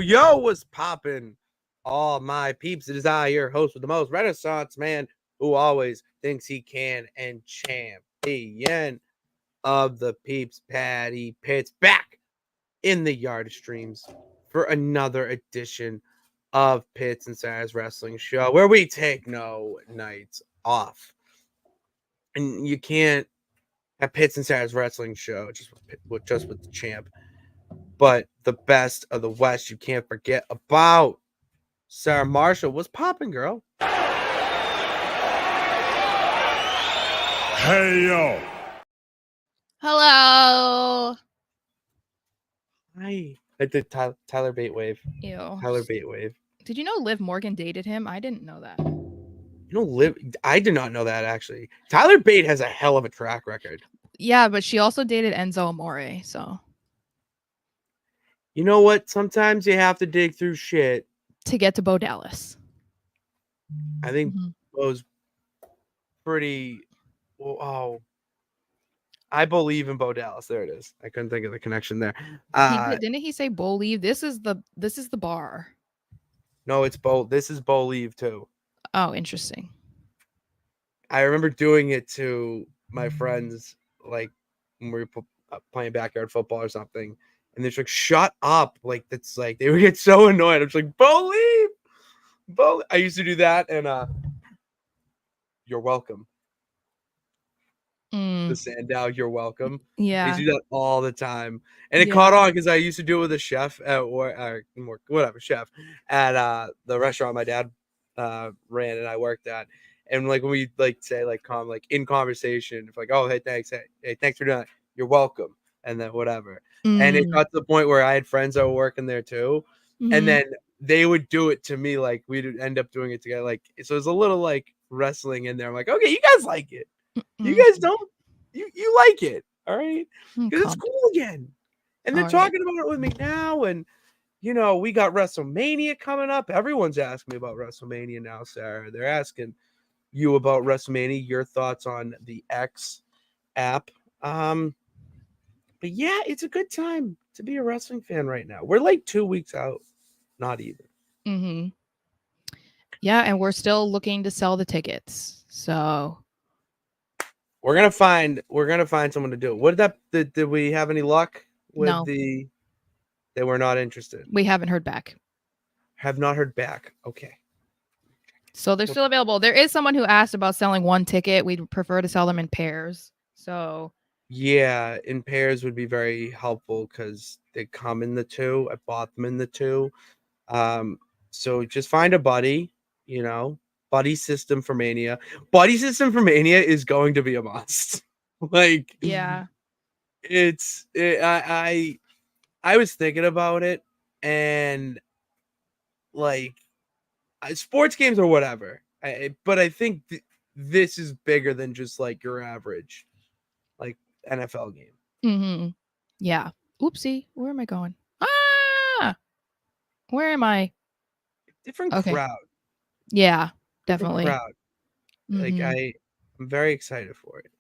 Yo, what's poppin'? All my peeps, it is I, your host with the most, Renaissance man, who always thinks he can, and champion of the peeps, Patty Pitts, back in the yard of streams for another edition of Pitts and Sara's Wrestling Show, where we take no nights off. And you can't have Pitts and Sara's Wrestling Show just with the champ. But the best of the West, you can't forget about Sara Marshall. What's popping, girl? Hey, yo. Hello. Hi. I did Tyler Bate Wave. Ew. Tyler Bate Wave. Did you know Liv Morgan dated him? I didn't know that. I did not know that, actually. Tyler Bate has a hell of a track record. Yeah, but she also dated Enzo Amore, so. You know what? Sometimes you have to dig through shit to get to Bo Dallas. I think Bo's pretty. Oh, I believe in Bo Dallas. There it is. I couldn't think of the connection there. Didn't he say Bo leave? This is the bar. No, it's Bo. This is Bo leave too. Oh, interesting. I remember doing it to my friends, like when we were playing backyard football or something. And they're just like, shut up. Like, that's like, they would get so annoyed. I'm just like, Bo leave. Bo. I used to do that. And you're welcome. The Sandow, you're welcome. Yeah. I used to do that all the time. And it caught on because I used to do it with a chef at chef at the restaurant my dad ran and I worked at. And like when we like say like in conversation, if like, oh, hey, thanks. Hey, thanks for doing that. You're welcome. And then whatever. And it got to the point where I had friends that were working there too. And then they would do it to me. Like we'd end up doing it together. Like, so there's a little like wrestling in there. I'm like, okay, you guys like it. You guys don't, you like it. All right. Because it's cool again. And they're talking about it with me now. And, you know, we got WrestleMania coming up. Everyone's asking me about WrestleMania now, Sarah. They're asking you about WrestleMania, your thoughts on the X app. But yeah, it's a good time to be a wrestling fan right now. We're like 2 weeks out, not even. Yeah, and we're still looking to sell the tickets. So we're gonna find someone to do it. What did we have any luck with they were not interested? We haven't heard back. Have not heard back. Okay. So they're still available. There is someone who asked about selling one ticket. We'd prefer to sell them in pairs. So yeah, in pairs would be very helpful because they come in the two. I bought them in the two. So just find a buddy, you know, buddy system for Mania. Buddy system for Mania is going to be a must. Like, yeah, I was thinking about it and like sports games or whatever. But I think this is bigger than just like your average like NFL game. Yeah. Oopsie. Where am I going? Where am I? Different crowd. Yeah, definitely. Crowd. Like I'm very excited for it.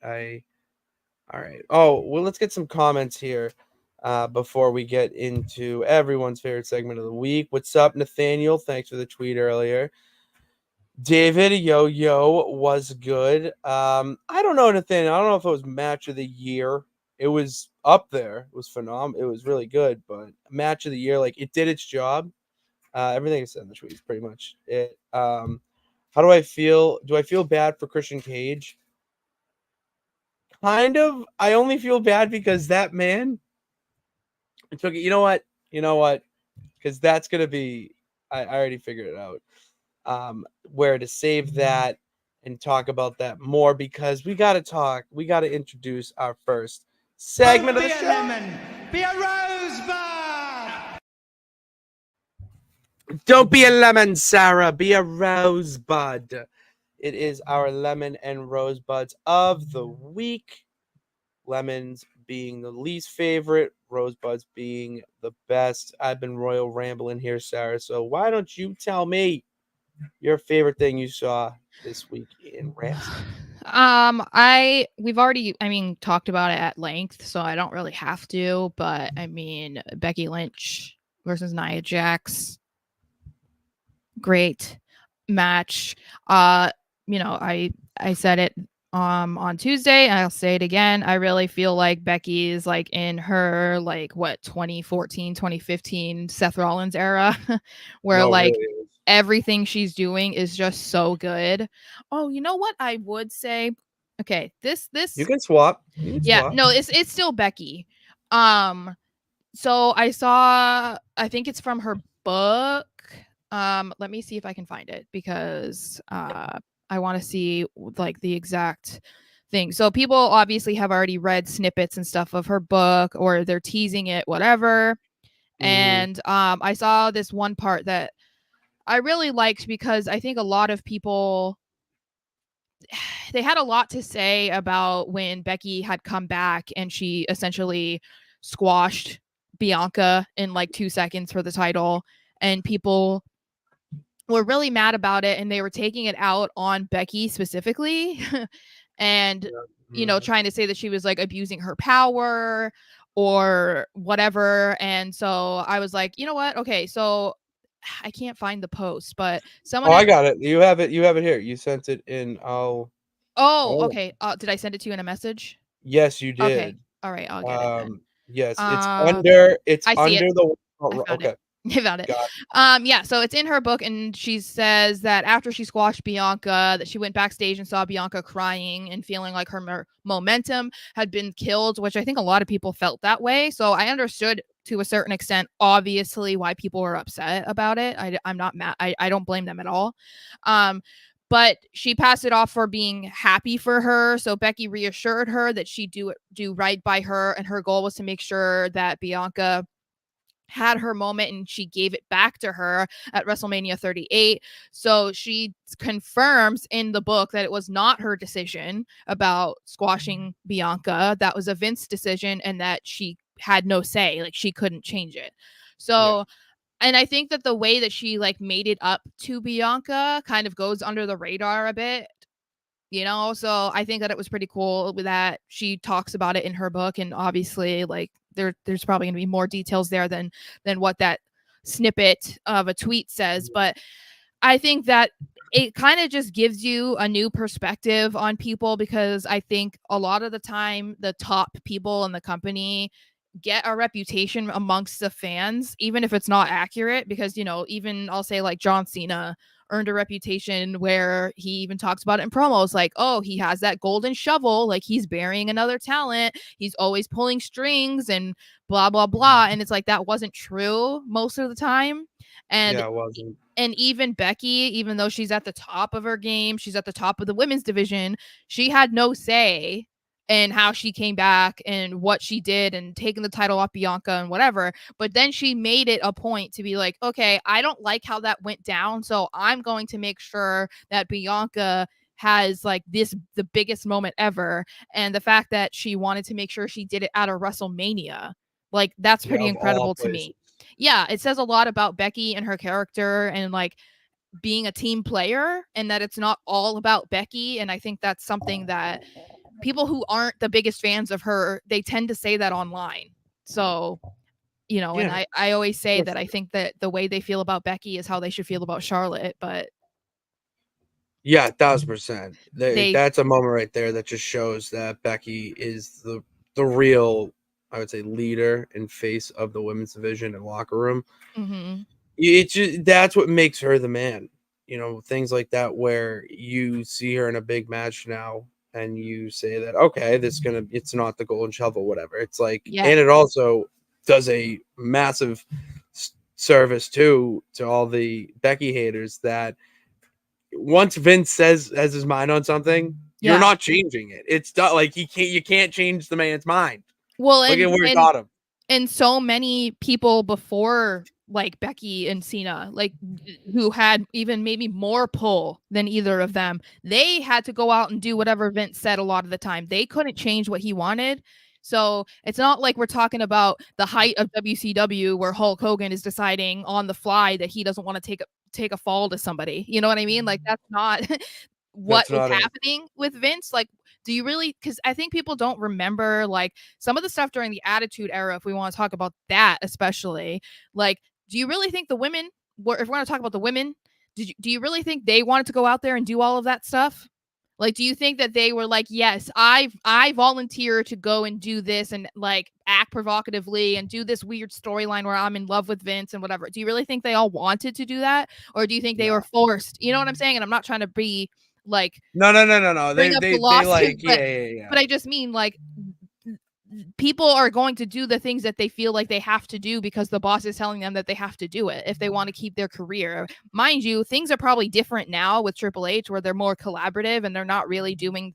All right. Oh, well, let's get some comments here before we get into everyone's favorite segment of the week. What's up, Nathaniel? Thanks for the tweet earlier. David, yo was good. I don't know, Nathaniel. I don't know if it was match of the year. It was up there. It was phenomenal. It was really good, but match of the year, like it did its job. Everything I said in the tweet is pretty much it. How do I feel? Do I feel bad for Christian Cage? Kind of. I only feel bad because that man took it. You know what? Because that's gonna be. I already figured it out. Where to save that and talk about that more because we got to introduce our first segment of the show. Lemon, be a rosebud. Don't be a lemon, Sarah. Be a rosebud. It is our lemon and rosebuds of the week. Lemons being the least favorite, rosebuds being the best. I've been royal rambling here, Sarah. So why don't you tell me your favorite thing you saw this week in wrestling? We've already talked about it at length, so I don't really have to, but I mean Becky Lynch versus Nia Jax. Great match. I said it on Tuesday, and I'll say it again. I really feel like Becky is like in her 2014, 2015 Seth Rollins era where really everything she's doing is just so good. Oh, you know what I would say? Okay, this you can swap. yeah, no, it's still Becky. So I think it's from her book. Let me see if I can find it because I want to see the exact thing. So people obviously have already read snippets and stuff of her book, or they're teasing it, whatever. And I saw this one part that I really liked because I think a lot of people they had a lot to say about when Becky had come back and she essentially squashed Bianca in 2 seconds for the title, and people were really mad about it, and they were taking it out on Becky specifically and trying to say that she was abusing her power or whatever. And so I was like, you know what? Okay, so I can't find the post, but someone I got it. You have it here. You sent it in. okay. Did I send it to you in a message? Yes, you Okay. did. All right, I'll get it then. Yes, it's under I see it. the I found okay. it. I found it. Yeah, so it's in her book, and she says that after she squashed Bianca, that she went backstage and saw Bianca crying and feeling like her momentum had been killed, which I think a lot of people felt that way. So I understood to a certain extent, obviously, why people were upset about it. I'm not mad. I don't blame them at all. But she passed it off for being happy for her. So Becky reassured her that she'd do right by her, and her goal was to make sure that Bianca had her moment, and she gave it back to her at WrestleMania 38. So she confirms in the book that it was not her decision about squashing Bianca. That was a Vince decision, and that she had no say. She couldn't change it. So and I think that the way that she made it up to Bianca kind of goes under the radar a bit, so I think that it was pretty cool that she talks about it in her book. And obviously there's probably going to be more details there than what that snippet of a tweet says. But I think that it kind of just gives you a new perspective on people, because I think a lot of the time the top people in the company get a reputation amongst the fans, even if it's not accurate, because even I'll say John Cena earned a reputation where he even talks about it in promos, oh, he has that golden shovel, he's burying another talent, he's always pulling strings and blah blah blah. And it's that wasn't true most of the time. And it wasn't. And even Becky, even though she's at the top of her game, she's at the top of the women's division, she had no say in how she came back and what she did and taking the title off Bianca and whatever. But then she made it a point to be like, okay, I don't like how that went down, so I'm going to make sure that Bianca has the biggest moment ever. And the fact that she wanted to make sure she did it at a WrestleMania, that's pretty incredible to me. Yeah, it says a lot about Becky and her character, and being a team player, and that it's not all about Becky. And I think that's something that people who aren't the biggest fans of her, they tend to say that online. So, and I always say that I think that the way they feel about Becky is how they should feel about Charlotte. But yeah, 1,000%. That's a moment right there that just shows that Becky is the real, I would say, leader and face of the women's division and locker room. That's what makes her the man. Things like that where you see her in a big match now, and you say that, okay, it's not the golden shovel, whatever. It's and it also does a massive service to all the Becky haters that once Vince has his mind on something, you're not changing it. It's done. You can't change the man's mind. Well, look at where it got him. And so many people before Becky and Cena, who had even maybe more pull than either of them, they had to go out and do whatever Vince said a lot of the time. They couldn't change what he wanted. So it's not like we're talking about the height of WCW where Hulk Hogan is deciding on the fly that he doesn't want to take a fall to somebody. You know what I mean? That's not what is happening with Vince. Do you really? Because I think people don't remember some of the stuff during the Attitude Era. If we want to talk about that, especially do you really think the women, if we're going to talk about the women, do you really think they wanted to go out there and do all of that stuff? Like, do you think that they were like, yes, I volunteer to go and do this and like act provocatively and do this weird storyline where I'm in love with Vince and whatever? Do you really think they all wanted to do that? Or do you think they were forced? You know what I'm saying? And I'm not trying to be like, No. bring up the They lawsuit, like, yeah. but I just mean like, people are going to do the things that they feel like they have to do because the boss is telling them that they have to do it if they want to keep their career. Mind you, things are probably different now with Triple H where they're more collaborative and they're not really doing,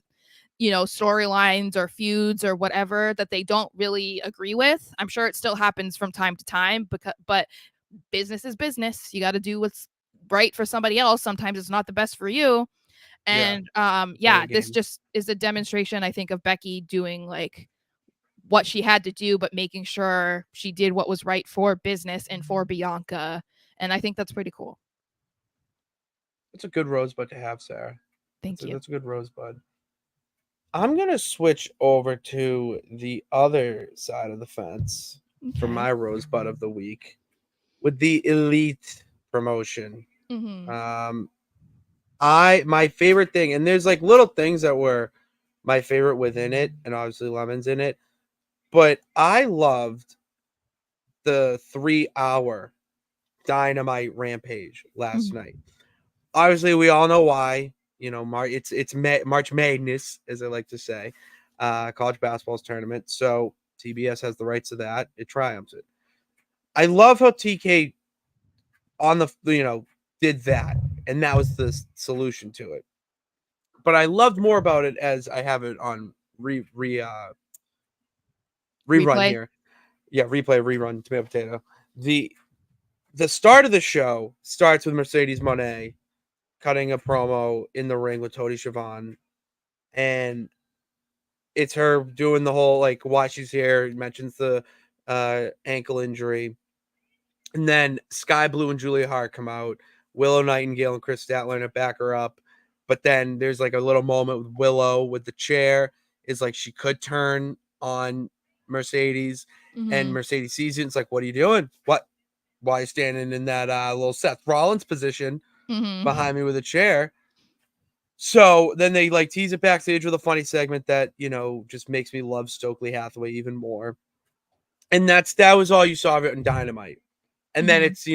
storylines or feuds or whatever that they don't really agree with. I'm sure it still happens from time to time, but business is business. You got to do what's right for somebody else. Sometimes it's not the best for you. And this just is a demonstration, I think, of Becky doing like what she had to do, but making sure she did what was right for business and for Bianca. And I think that's pretty cool. It's a good rosebud to have, Sarah. Thank you. That's a good rosebud. I'm going to switch over to the other side of the fence for my rosebud of the week with the Elite promotion. Mm-hmm. My favorite thing, and there's like little things that were my favorite within it, and obviously Lemon's in it, but I loved the 3-hour Dynamite Rampage last night. Obviously, we all know why. It's March Madness, as I like to say, college basketball's tournament. So TBS has the rights to that. It triumphs it. I love how TK did that, and that was the solution to it. But I loved more about it as I have it on rerun here. Yeah, rerun, tomato potato. The start of the show starts with Mercedes Moné cutting a promo in the ring with Tony Schiavone, and it's her doing the whole like why she's here. Mentions the ankle injury, and then Sky Blue and Julia Hart come out. Willow Nightingale and Chris Statlander back her up, but then there's like a little moment with Willow with the chair. Is like she could turn on Mercedes, and Mercedes sees it. It's like, what are you doing? What? Why are you standing in that little Seth Rollins position behind me with a chair? So then they like tease it backstage with a funny segment that, just makes me love Stokely Hathaway even more. And that was all you saw of it in Dynamite. And then it's,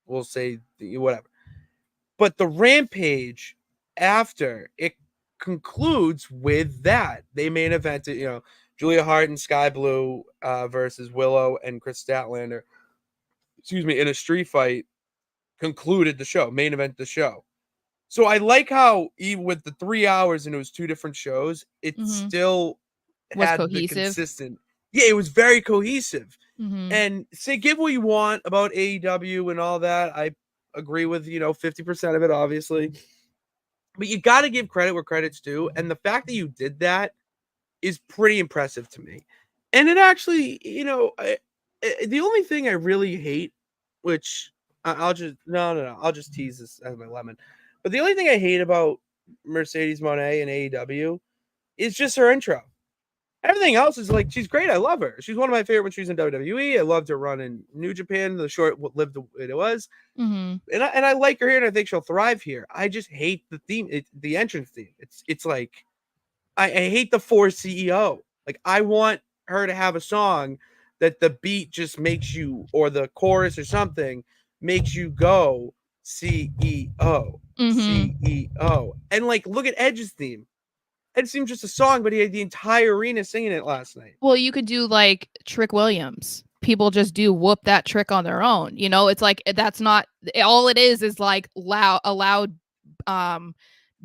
we'll say whatever. But the Rampage after it concludes with that. They main evented, Julia Hart and Sky Blue versus Willow and Chris Statlander, in a street fight concluded the show, main event the show. So I like how even with the 3 hours and it was two different shows, it still was had cohesive. The consistent. Yeah, it was very cohesive. And say give what you want about AEW and all that. I agree with 50% of it, obviously. But you got to give credit where credit's due, and the fact that you did that is pretty impressive to me. And it actually, the only thing I really hate, which I'll just tease this as my lemon. But the only thing I hate about Mercedes Moné and AEW is just her intro. Everything else is like, she's great. I love her. She's one of my favorite when she was in WWE. I loved her run in New Japan, the short lived it was. And I like her here, and I think she'll thrive here. I just hate the theme, the entrance theme. It's like, I hate the for CEO. Like, I want her to have a song that the beat just makes you, or the chorus or something, makes you go CEO, CEO. And like, look at Edge's theme. It seemed just a song, but he had the entire arena singing it last night. Well, you could do like Trick Williams. People just do whoop that trick on their own. It's like, that's not all it is like a loud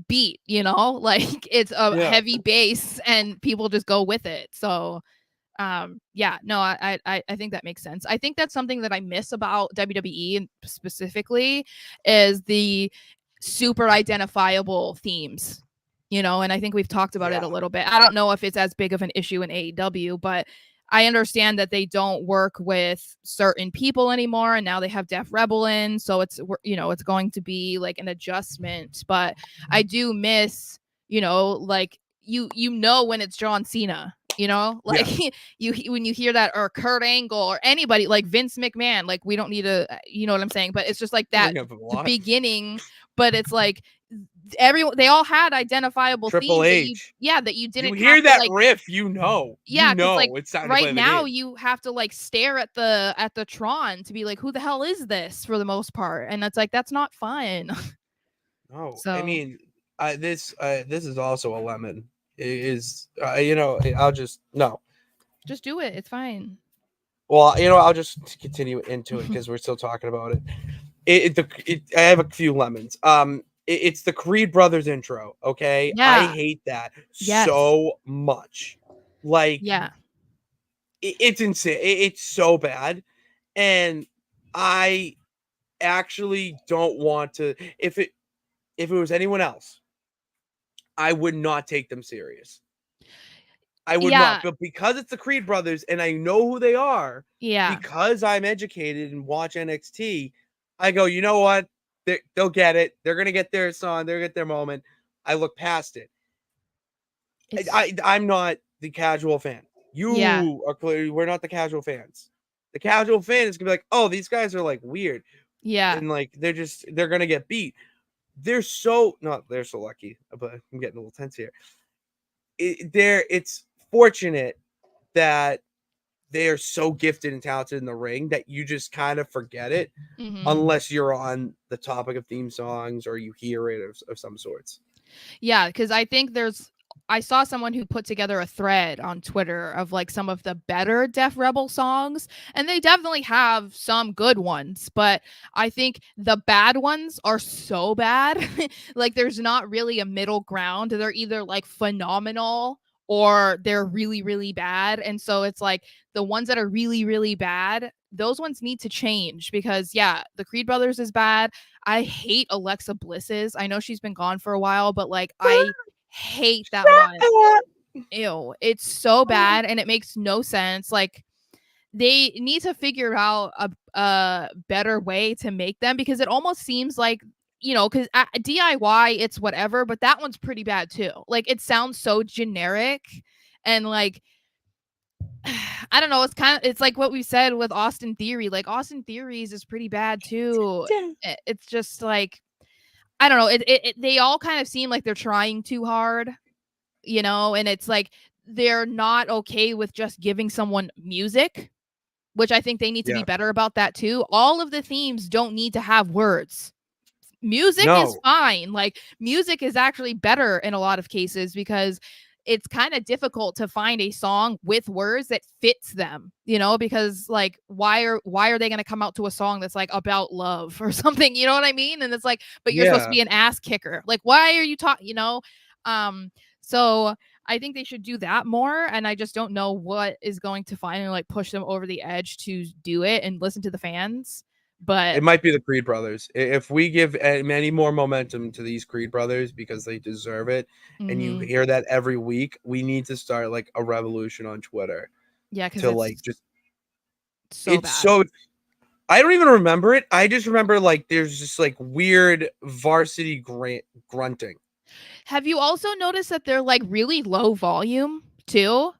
beat, like it's a heavy bass and people just go with it. So I think that makes sense. I think that's something that I miss about WWE, and specifically is the super identifiable themes, and I think we've talked about it a little bit. I don't know if it's as big of an issue in AEW, but I understand that they don't work with certain people anymore, and now they have Def Rebel in, so it's going to be like an adjustment. But I do miss, like when it's John Cena, You know, like when you hear that, or Kurt Angle or anybody like Vince McMahon, like we don't need to, you know what I'm saying? But it's just like that the beginning, but it's like everyone, they all had identifiable Triple themes H. that you didn't hear have to, that like, riff, you know, because like it's time to right play the now game. you have to like stare at the Tron to be like, who the hell is this, for the most part, and it's like that's not fun. No, So I mean, this is also a lemon. It is I'll just no. just do it. It's fine. Well, I'll just continue into it because we're still talking about it. I have a few lemons. It's the Creed Brothers intro. Okay, I Yeah. hate that Yes. so much. Like, Yeah. it's insane. It's so bad, and I actually don't want to. If it was anyone else, I would not take them serious. I would not, Yeah. but because it's the Creed brothers and I know who they are, Yeah. because I'm educated and watch NXT, I go, you know what? They'll get it. They're gonna get their song. They'll get their moment. I look past it. I'm not the casual fan. Yeah. You are clearly, we're not the casual fans. The casual fan is gonna be like, oh, these guys are like weird, Yeah. and like they're gonna get beat. They're so lucky, but I'm getting a little tense here. It's fortunate that they are so gifted and talented in the ring that you just kind of forget it, unless you're on the topic of theme songs or you hear it of some sorts. Yeah, because I think I saw someone who put together a thread on Twitter of like some of the better Def Rebel songs, and they definitely have some good ones, but I think the bad ones are so bad. Like there's not really a middle ground. They're either like phenomenal or they're really, really bad. And so it's like the ones that are really, really bad, those ones need to change because, yeah, the Creed Brothers is bad. I hate Alexa Bliss's. I know she's been gone for a while, but like I hate that one. Ew, it's so bad and it makes no sense. Like they need to figure out a better way to make them, because it almost seems like, because DIY, it's whatever, but that one's pretty bad too. Like it sounds so generic, and like I don't know, it's like what we said with Austin Theory. Like Austin Theories is pretty bad too. It's just like, I don't know, they all kind of seem like they're trying too hard, and it's like they're not okay with just giving someone music, which I think they need to be better about that too. All of the themes don't need to have words. Music is fine. Like music is actually better in a lot of cases because it's kind of difficult to find a song with words that fits them, because like why are they going to come out to a song that's like about love or something, you know what I mean? And it's like, but you're supposed to be an ass kicker. Like why are you talking, so I think they should do that more, and I just don't know what is going to finally like push them over the edge to do it and listen to the fans. But it might be the Creed brothers. If we give any more momentum to these Creed brothers because they deserve it, and you hear that every week, we need to start like a revolution on Twitter. Yeah, because to like just so bad. so. I don't even remember it. I just remember like there's just like weird varsity grunting. Have you also noticed that they're like really low volume too?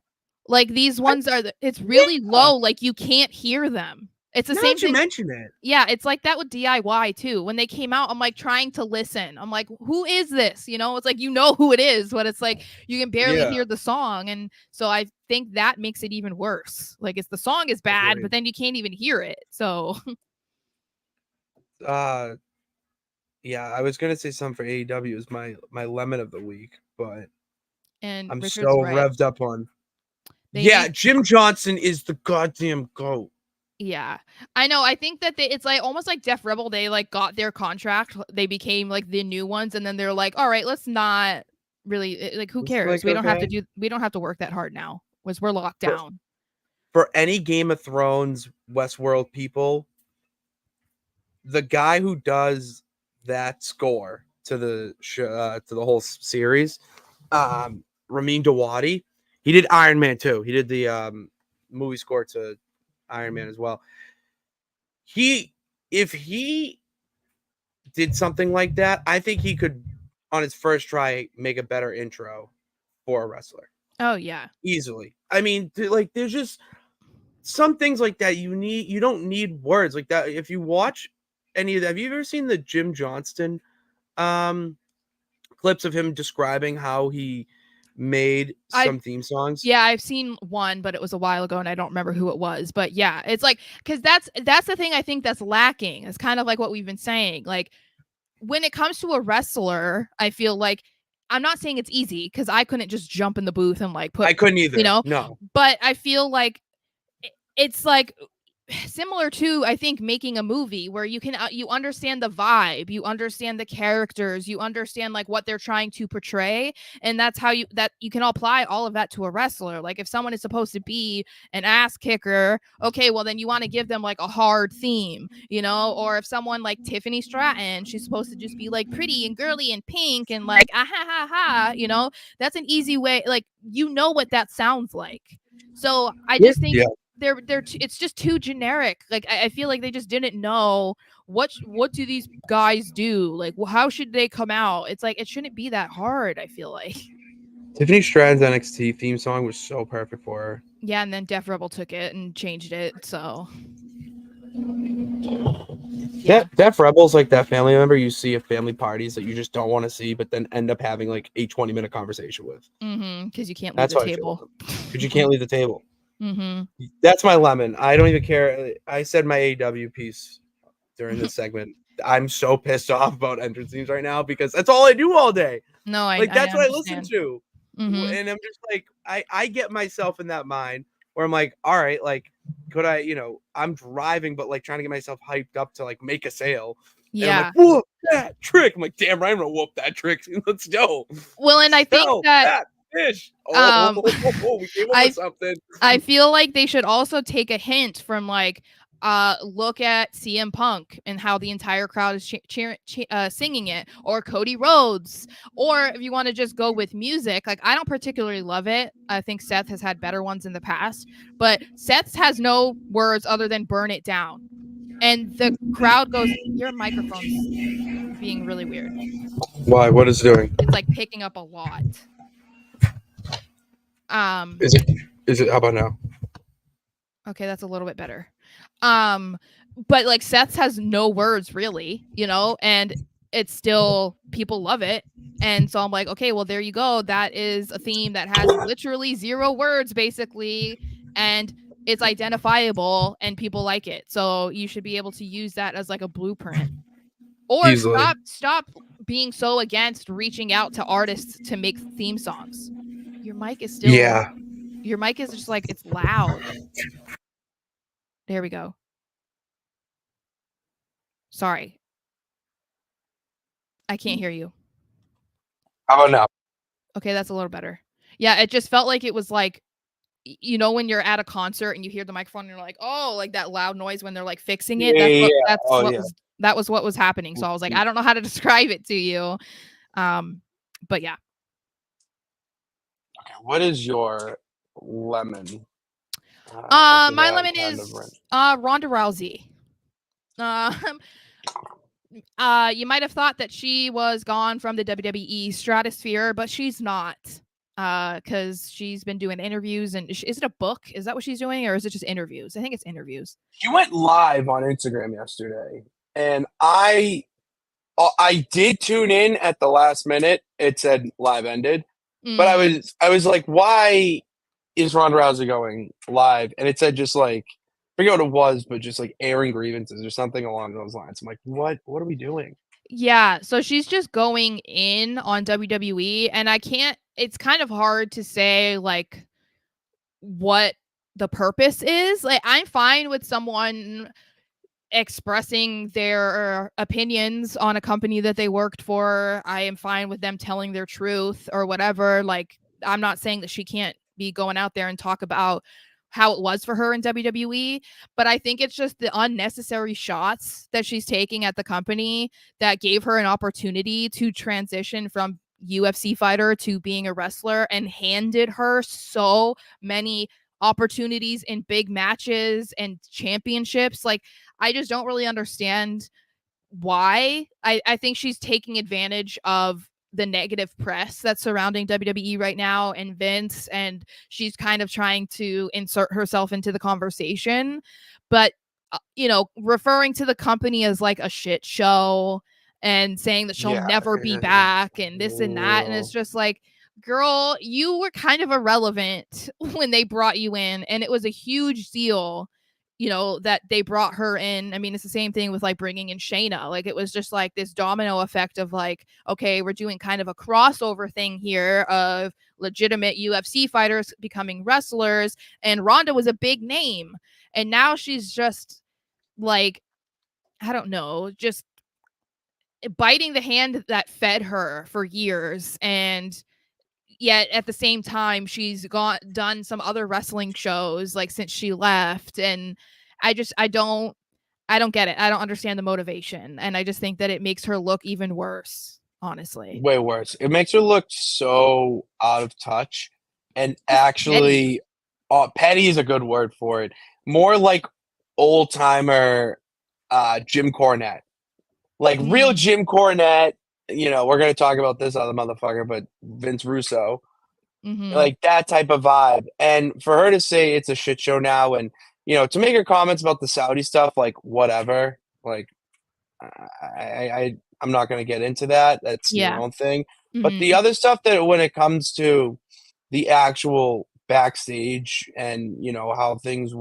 Like these ones it's really low, like you can't hear them. It's the same thing. You mention it. Yeah, it's like that with DIY too. When they came out, I'm like trying to listen. I'm like, who is this? It's like, who it is, but it's like you can barely hear the song. And so I think that makes it even worse. Like the song is bad, but then you can't even hear it. So yeah, I was gonna say something for AEW is my lemon of the week, but I'm Richard's so right. revved up on. Jim Johnson is the goddamn GOAT. Yeah, I know. I think that it's like almost like Def Rebel. They like got their contract. They became like the new ones, and then they're like, all right, let's not really like. Who cares? Like, we don't have to We don't have to work that hard now. We're locked down. For any Game of Thrones Westworld people, the guy who does that score to the to the whole series, Ramin Djawadi, he did Iron Man too. He did the movie score to Iron Man as well. If he did something like that, I think he could, on his first try, make a better intro for a wrestler. Oh yeah. Easily. I mean, like there's just some things like that you don't need words like that. If you watch any of that, have you ever seen the Jim Johnston um clips of him describing how he made I some theme songs? Yeah, I've seen one, but it was a while ago and I don't remember who it was. But yeah, it's like cuz that's the thing I think that's lacking. It's kind of like what we've been saying. Like when it comes to a wrestler, I feel like I'm not saying it's easy cuz I couldn't just jump in the booth and like put, I couldn't you either. know, No. but I feel like it's like similar to I think making a movie where you can you understand the vibe, you understand the characters, you understand like what they're trying to portray, and that's how you can apply all of that to a wrestler. Like if someone is supposed to be an ass kicker, okay, well then you want to give them like a hard theme, you know, or if someone like Tiffany Stratton, she's supposed to just be like pretty and girly and pink and like ah ha ha ha, you know, that's an easy way, like you know what that sounds like. So I just think Yeah. it's just too generic. Like I feel like they just didn't know what do these guys do? Like how should they come out? It's like it shouldn't be that hard, I feel like. Tiffany Stratton's NXT theme song was so perfect for her. Yeah, and then Def Rebel took it and changed it. So yeah. Def Rebel's like that family member you see at family parties that you just don't want to see, but then end up having like a 20-minute conversation with. Because you can't leave That's the how I feel table. because you can't leave the table. Mm-hmm. That's my lemon. I don't even care. I said my AEW piece during this segment. I'm so pissed off about entrance themes right now because that's all I do all day. No, Like I that's what I listen understand. to. Mm-hmm. And I'm just like, I get myself in that mind where I'm like, all right, like, could I, I'm driving, but like trying to get myself hyped up to like make a sale. And I'm Yeah. like, whoop that trick. I'm like, damn right, I'm gonna whoop that trick. Let's go. Well, and I think Sell that that fish. um We came up I with something. I feel like they should also take a hint from like look at CM Punk and how the entire crowd is singing it, or Cody Rhodes, or if you want to just go with music, like I don't particularly love it. I think Seth has had better ones in the past, but Seth's has no words other than burn it down, and the crowd goes, your microphone's being really weird. Why? What is it doing? It's like picking up a lot. Is it how about now? Okay, that's a little bit better. But like Seth's has no words really, you know, and it's still people love it. And so I'm like, okay, well there you go. That is a theme that has literally 0 words basically, and it's identifiable and people like it. So you should be able to use that as like a blueprint. Or Easily. stop being so against reaching out to artists to make theme songs. Your mic is still your mic is just like it's loud. There we go. Sorry. I can't hear you. How about now? Okay, that's a little better. Yeah, it just felt like it was like, you know, when you're at a concert and you hear the microphone and you're like, oh, like that loud noise when they're like fixing it. That was what was happening. So I was like, I don't know how to describe it to you. But yeah. Okay, what is your lemon? My lemon is Ronda Rousey. You might have thought that she was gone from the WWE stratosphere, but she's not. Because she's been doing interviews, and is it a book? Is that what she's doing, or is it just interviews? I think it's interviews. She went live on Instagram yesterday, and I did tune in at the last minute. It said live ended, but I was like, why is Ronda Rousey going live? And it said just like, I forget what it was, but just like airing grievances or something along those lines. I'm like, what are we doing? Yeah, so she's just going in on WWE, and it's kind of hard to say like what the purpose is. Like I'm fine with someone expressing their opinions on a company that they worked for. I am fine with them telling their truth or whatever. Like I'm not saying that she can't be going out there and talk about how it was for her in WWE, but I think it's just the unnecessary shots that she's taking at the company that gave her an opportunity to transition from UFC fighter to being a wrestler and handed her so many opportunities in big matches and championships. Like I just don't really understand why. I think she's taking advantage of the negative press that's surrounding WWE right now and Vince, and she's kind of trying to insert herself into the conversation, but referring to the company as like a shit show and saying that she'll never be back and this and that, and it's just like, girl, you were kind of irrelevant when they brought you in, and it was a huge deal, that they brought her in. I mean, it's the same thing with like bringing in Shayna. Like, it was just like this domino effect of like, okay, we're doing kind of a crossover thing here of legitimate UFC fighters becoming wrestlers, and Ronda was a big name, and now she's just like, I don't know, just biting the hand that fed her for years, and yet at the same time she's done some other wrestling shows like since she left, and I don't get it. I don't understand the motivation, and I just think that it makes her look even worse, honestly. Way worse. It makes her look so out of touch, and actually petty is a good word for it. More like old timer Jim Cornette. Like real Jim Cornette, we're going to talk about this other motherfucker, but Vince Russo, like that type of vibe. And for her to say it's a shit show now, and, to make her comments about the Saudi stuff, like whatever, like I'm not going to get into that. That's your own thing. But the other stuff that when it comes to the actual backstage and, how things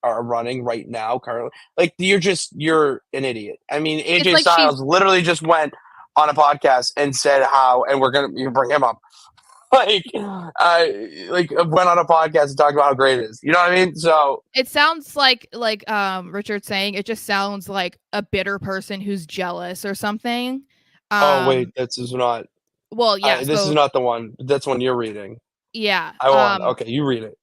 are running right now currently, like you're an idiot. I mean, AJ Styles literally just went on a podcast and said how, and we're gonna bring him up, like went on a podcast and talked about how great it is. You know what I mean? So it sounds like Richard's saying, it just sounds like a bitter person who's jealous or something. Oh wait, this is not. Well, yeah, this is not the one. That's one you're reading. Yeah. Okay, you read it.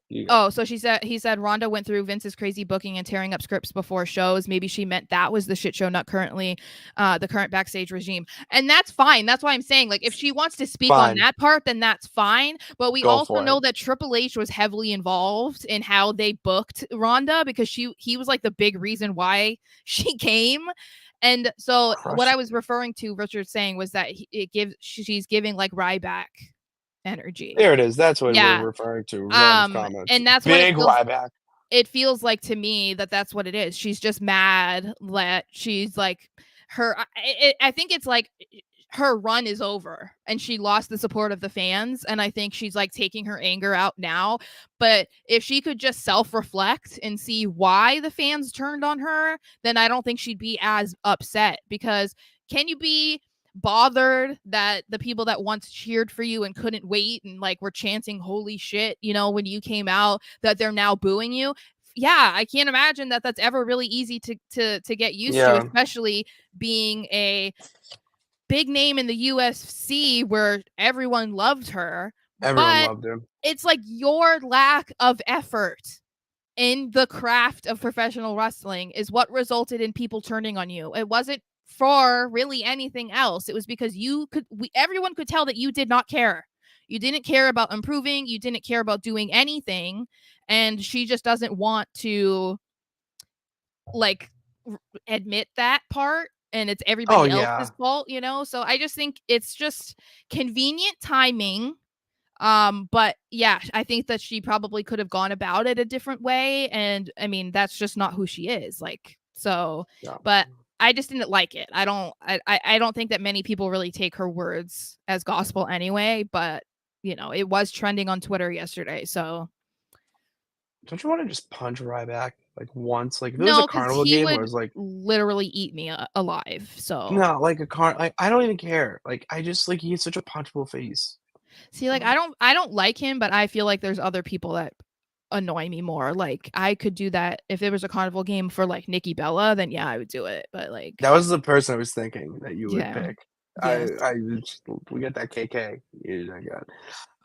So he said Ronda went through Vince's crazy booking and tearing up scripts before shows. Maybe she meant that was the shit show, not currently the current backstage regime. And that's fine. That's why I'm saying, like, if she wants to speak on that part, then that's fine. But we also know that Triple H was heavily involved in how they booked Ronda, because he was like the big reason why she came. And so what I was referring to, Richard saying, was that she's giving like Ryback energy. There it is. That's what we're referring to. Comments. And that's big Ryback. It feels like to me that's what it is. She's just mad that she's like I think it's like her run is over and she lost the support of the fans, and I think she's like taking her anger out now. But if she could just self-reflect and see why the fans turned on her, then I don't think she'd be as upset. Because can you be bothered that the people that once cheered for you and couldn't wait and like were chanting holy shit, when you came out, that they're now booing you? Yeah, I can't imagine that that's ever really easy to get used to, especially being a big name in the UFC where everyone loved her. Everyone loved him. It's like your lack of effort in the craft of professional wrestling is what resulted in people turning on you. It wasn't for really anything else. It was because everyone could tell that you did not care. You didn't care about improving. You didn't care about doing anything. And she just doesn't want to like admit that part. And it's everybody else's fault, So I just think it's just convenient timing. But yeah, I think that she probably could have gone about it a different way. And I mean, that's just not who she is. But I just didn't like it. I don't think that many people really take her words as gospel anyway, but it was trending on Twitter yesterday. So don't you want to just punch Ryback like once? Like if it was a carnival game where it was like literally eat me alive. So no, like I don't even care. Like I just like he has such a punchable face. See, like I don't like him, but I feel like there's other people that annoy me more. Like I could do that if there was a carnival game for like Nikki Bella, then yeah, I would do it. But like that was the person I was thinking that you would pick. Yeah. We get that KK.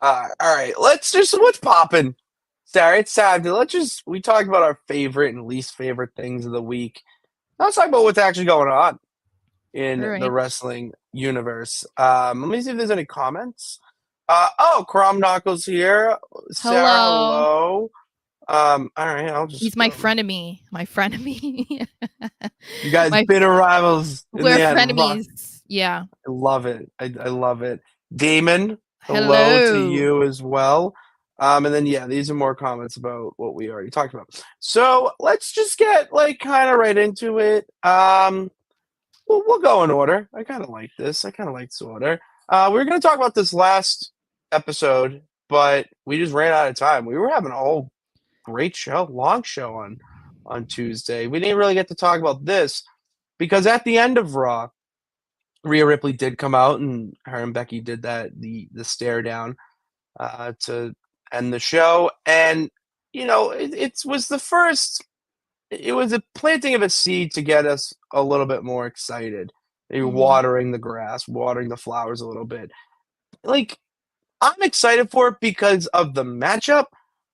All right, what's popping? Sarah, it's time to we talked about our favorite and least favorite things of the week. Now let's talk about what's actually going on in the wrestling universe. Let me see if there's any comments. Crom Knuckles here. Sarah, hello. All right, he's my frenemy. My frenemy. You guys bitter rivals. We're frenemies. Yeah. I love it. I love it. Damon, hello to Hello. you as well. And then yeah, these are more comments about what we already talked about. So let's just get like kind of right into it. We'll go in order. I kind of like this. I kind of like this order. We were going to talk about this last episode, but we just ran out of time. We were having a whole great show, long show on Tuesday. We didn't really get to talk about this because at the end of Raw, Rhea Ripley did come out, and her and Becky did the stare down to end the show, and it was the first. It was a planting of a seed to get us a little bit more excited. Maybe Mhm. watering the grass, watering the flowers a little bit. Like I'm excited for it because of the matchup,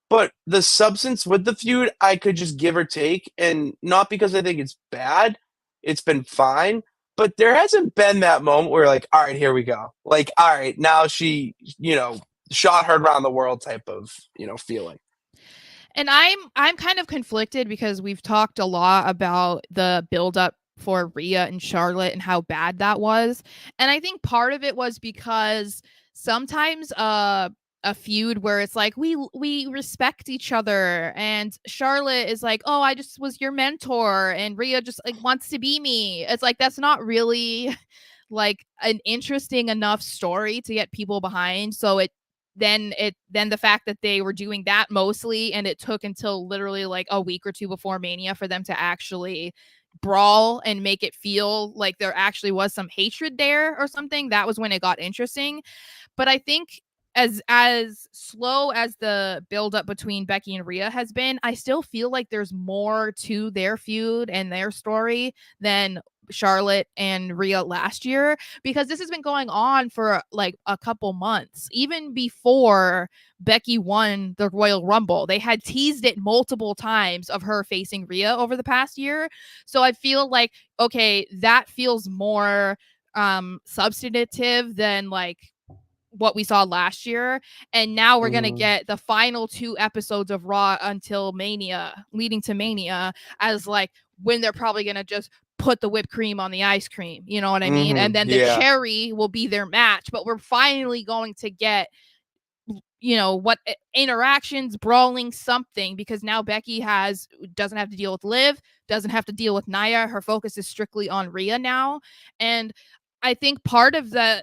but the substance with the feud, I could just give or take, and not because I think it's bad. It's been fine, but there hasn't been that moment where like, all right, here we go. Like, all right, now she, shot her around the world type of, feeling. And I'm kind of conflicted because we've talked a lot about the buildup for Rhea and Charlotte and how bad that was. And I think part of it was because sometimes a feud where it's like we respect each other and Charlotte is like, "Oh, I just was your mentor," and Rhea just like wants to be me. It's like that's not really like an interesting enough story to get people behind. So then the fact that they were doing that mostly and it took until literally like a week or two before Mania for them to actually brawl and make it feel like there actually was some hatred there or something, that was when it got interesting. But I think as slow as the build up between Becky and Rhea has been, I still feel like there's more to their feud and their story than Charlotte and Rhea last year, because this has been going on for like a couple months. Even before Becky won the Royal Rumble, they had teased it multiple times of her facing Rhea over the past year. So I feel like, okay, that feels more substantive than like what we saw last year. And now we're going to Mhm. get the final 2 episodes of Raw until Mania, leading to Mania, as like when they're probably going to just put the whipped cream on the ice cream. You know what I mean? And Mhm. then the Yeah. cherry will be their match. But we're finally going to get, what interactions, brawling, something, because now Becky doesn't have to deal with Liv, doesn't have to deal with Nia. Her focus is strictly on Rhea now. And I think part of the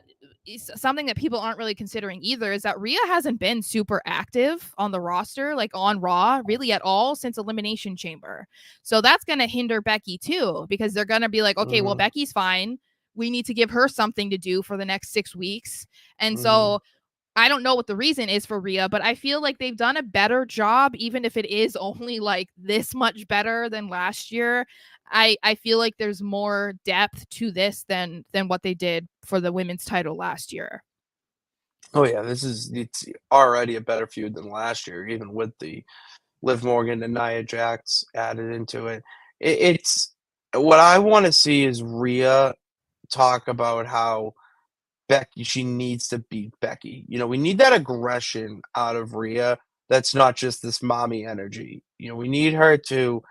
something that people aren't really considering either is that Rhea hasn't been super active on the roster, like on Raw, really at all since Elimination Chamber. So that's going to hinder Becky too, because they're going to be like, okay, well, Mhm. Becky's fine. We need to give her something to do for the next 6 weeks. And Mhm. so I don't know what the reason is for Rhea, but I feel like they've done a better job, even if it is only like this much better than last year. I feel like there's more depth to this than what they did for the women's title last year. Oh yeah, it's already a better feud than last year, even with the Liv Morgan and Nia Jax added into it. It's what I want to see is Rhea talk about how Becky she needs to beat Becky. We need that aggression out of Rhea. That's not just this mommy energy. We need her to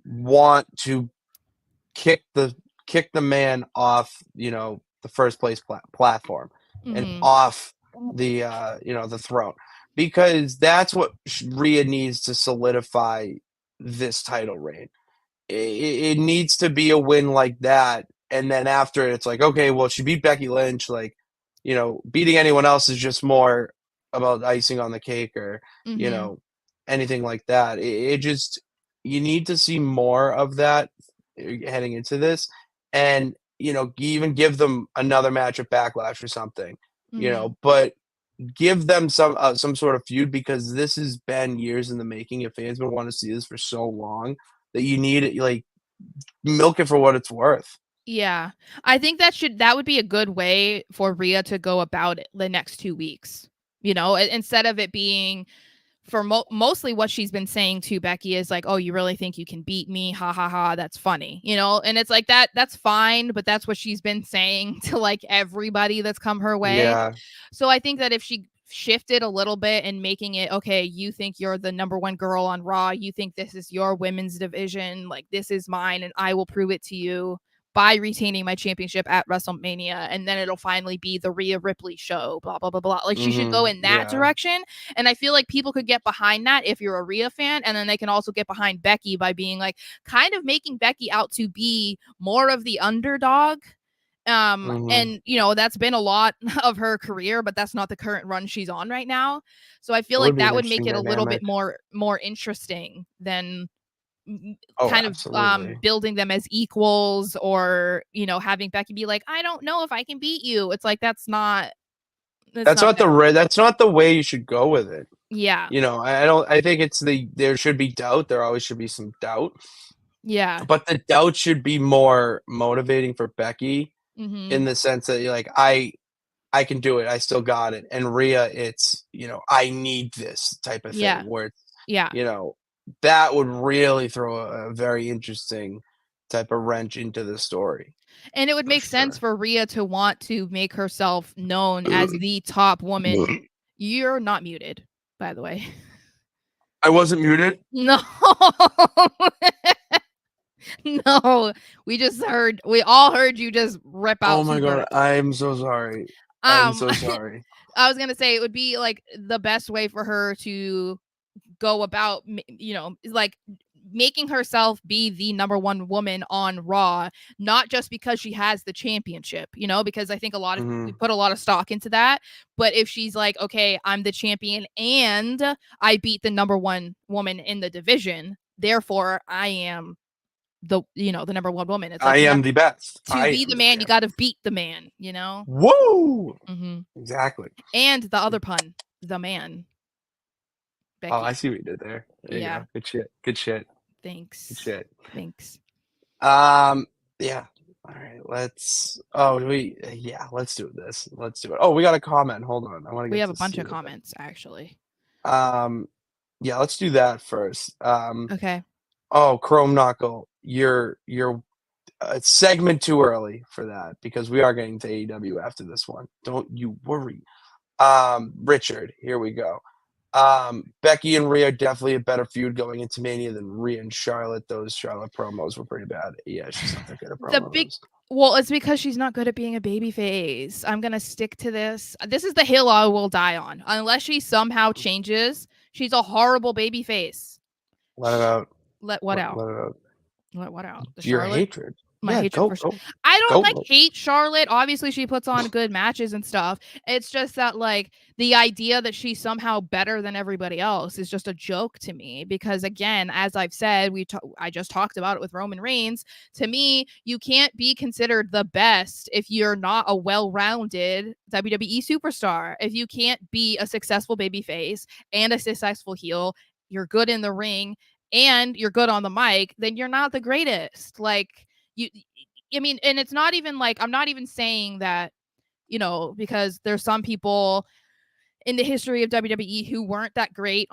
want to kick the kick the man off, the first place platform and Mhm. off the throne, because that's what Rhea needs to solidify this title reign. It needs to be a win like that, and then after it, it's like, okay, well, she beat Becky Lynch. Like, beating anyone else is just more about icing on the cake, or you Mhm. know, anything like that. It just you need to see more of that heading into this, and even give them another match at Backlash or something. Mhm. But give them some sort of feud, because this has been years in the making. If fans been wanting to see this for so long, that you need it, like, milk it for what it's worth. Yeah. I think that would be a good way for Rhea to go about it the next 2 weeks. Instead of it being for mostly what she's been saying to Becky is like, "Oh, you really think you can beat me? Ha ha ha, that's funny." And it's like that's fine, but that's what she's been saying to like everybody that's come her way. Yeah. So I think that if she shifted a little bit and making it, okay, you think you're the number 1 girl on Raw, you think this is your women's division, like this is mine and I will prove it to you by retaining my championship at WrestleMania, and then it'll finally be the Rhea Ripley show, blah, blah, blah, blah. Like, she should go in that direction. And I feel like people could get behind that if you're a Rhea fan, and then they can also get behind Becky by being like, kind of making Becky out to be more of the underdog. And you know, that's been a lot of her career, but that's not the current run she's on right now. So I feel like that would make it a little bit more interesting than kind of building them as equals, or, you know, having Becky be like, I don't know if I can beat you. It's like, that's not the way you should go with it. Yeah. You know, I think there should be doubt. There always should be some doubt. Yeah. But the doubt should be more motivating for Becky in the sense that you're like, I can do it. I still got it. And Rhea, it's, you know, I need this type of thing where it's, you know, that would really throw a very interesting type of wrench into the story. And it would make sense for Rhea to want to make herself known as the top woman. You're not muted, by the way. I wasn't muted? No. No, we all heard you just rip out. Oh my God, I'm so sorry. I'm so sorry. I was gonna say it would be like the best way for her to go about, you know, like making herself be the number one woman on Raw, not just because she has the championship, you know, because I think a lot of we put a lot of stock into that. But if she's like, okay, I'm the champion and I beat the number one woman in the division, therefore I am the number one woman. It's like, I am the best. To be the man, you got to beat the man, you know? Woo! Exactly. And the other pun, the man. Becky. Oh, I see what you did there. There you go. Good shit. Good shit. Thanks. Good shit. Thanks. Yeah. All right. Let's do this. Let's do it. Oh, we got a comment. Hold on. We have a bunch of comments, actually. Yeah, let's do that first. Okay. Oh, Chrome Knuckle, you're a segment too early for that because we are getting to AEW after this one. Don't you worry. Richard, here we go. Becky and Rhea definitely a better feud going into Mania than Rhea and Charlotte. Those Charlotte promos were pretty bad. Yeah, she's not that good at promos. Well, it's because she's not good at being a babyface. I'm gonna stick to this. This is the hill I will die on. Unless she somehow changes, she's a horrible babyface. Let it out. Let what out? Let it out. Let what out? Your hatred. My hatred for I don't hate Charlotte. Obviously, she puts on good matches and stuff. It's just that, like, the idea that she's somehow better than everybody else is just a joke to me. Because again, as I've said, I just talked about it with Roman Reigns. To me, you can't be considered the best if you're not a well-rounded WWE superstar. If you can't be a successful babyface and a successful heel, you're good in the ring and you're good on the mic, then you're not the greatest. Like, I mean, and it's not even like, I'm not even saying that, you know, because there's some people in the history of WWE who weren't that great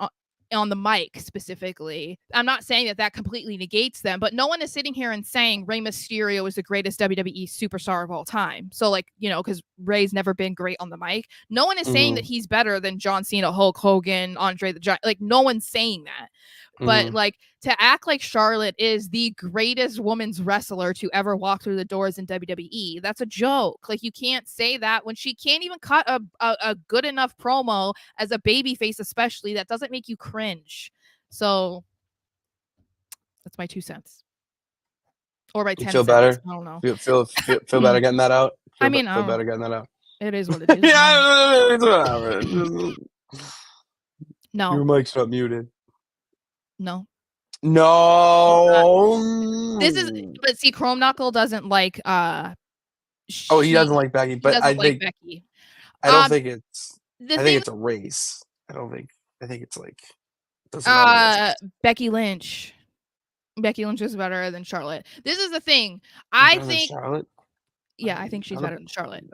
on the mic specifically. I'm not saying that completely negates them, but no one is sitting here and saying Rey Mysterio is the greatest WWE superstar of all time. So, like, you know, because Rey's never been great on the mic. No one is saying that he's better than John Cena, Hulk Hogan, Andre the Giant. Like, no one's saying that. But like, to act like Charlotte is the greatest women's wrestler to ever walk through the doors in WWE, that's a joke. Like, you can't say that when she can't even cut a good enough promo as a babyface, especially. That doesn't make you cringe. So that's my 2 cents. Or my 10 feel cents. better? I don't know. Feel better getting that out? Feel better getting that out? It is what it is. Yeah, it's whatever. No. Your mic's not muted. No. But see, Chrome Knuckle doesn't like he doesn't like Becky, but I think Becky. I don't think it's I think it's a race. I think it's like Becky Lynch. Becky Lynch is better than Charlotte. This is the thing. I think Charlotte? Yeah, I think she's better than Charlotte.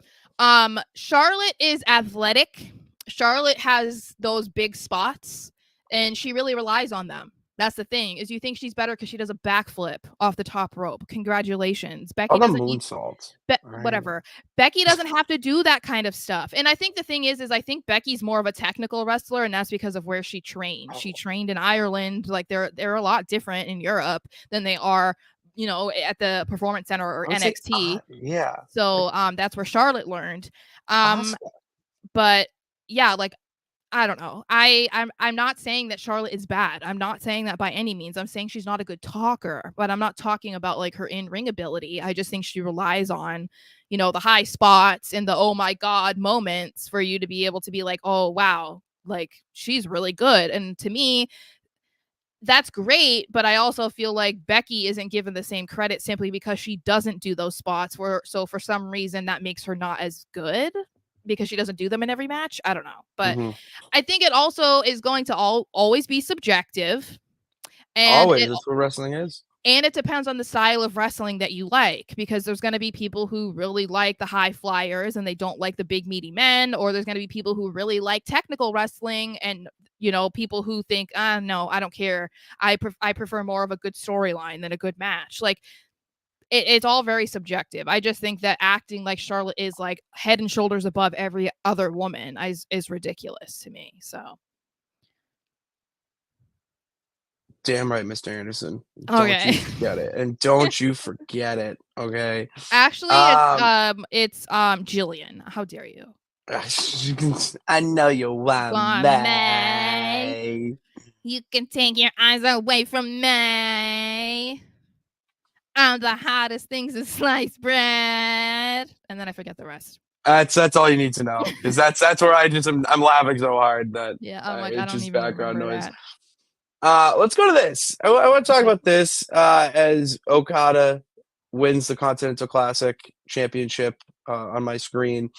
Charlotte is athletic. Charlotte has those big spots, and she really relies on them. That's the thing, is you think she's better because she does a backflip off the top rope. Congratulations. Becky doesn't moonsaults. Whatever. Becky doesn't have to do that kind of stuff. And I think the thing is I think Becky's more of a technical wrestler, and that's because of where she trained. She trained in Ireland. Like, they're a lot different in Europe than they are at the Performance Center or NXT. Yeah. So that's where Charlotte learned. Asuka. But yeah, like I don't know. I'm not saying that Charlotte is bad. I'm not saying that by any means. I'm saying she's not a good talker, but I'm not talking about like her in-ring ability. I just think she relies on, the high spots and the oh my god moments for you to be able to be like, "Oh wow, like she's really good." And to me, that's great, but I also feel like Becky isn't given the same credit simply because she doesn't do those spots so for some reason that makes her not as good because she doesn't do them in every match. I don't know. But I think it also is going to always be subjective. And Always. That's what wrestling is. And it depends on the style of wrestling that you like, because there's going to be people who really like the high flyers and they don't like the big meaty men, or there's going to be people who really like technical wrestling and people who think, no, I don't care. I prefer more of a good storyline than a good match. Like it's all very subjective. I just think that acting like Charlotte is like head and shoulders above every other woman is ridiculous to me. So Damn right, Mr. Anderson. okay. Don't you forget it. And don't you forget it. Okay. Actually, it's Jillian. How dare you? I know you want me. You can take your eyes away from me. I'm the hottest things in sliced bread. And then I forget the rest. That's all you need to know, because that's where I'm laughing so hard that I'm like, I don't just even background noise. That. Let's go to this. I want to talk about this as Okada wins the Continental Classic Championship on my screen,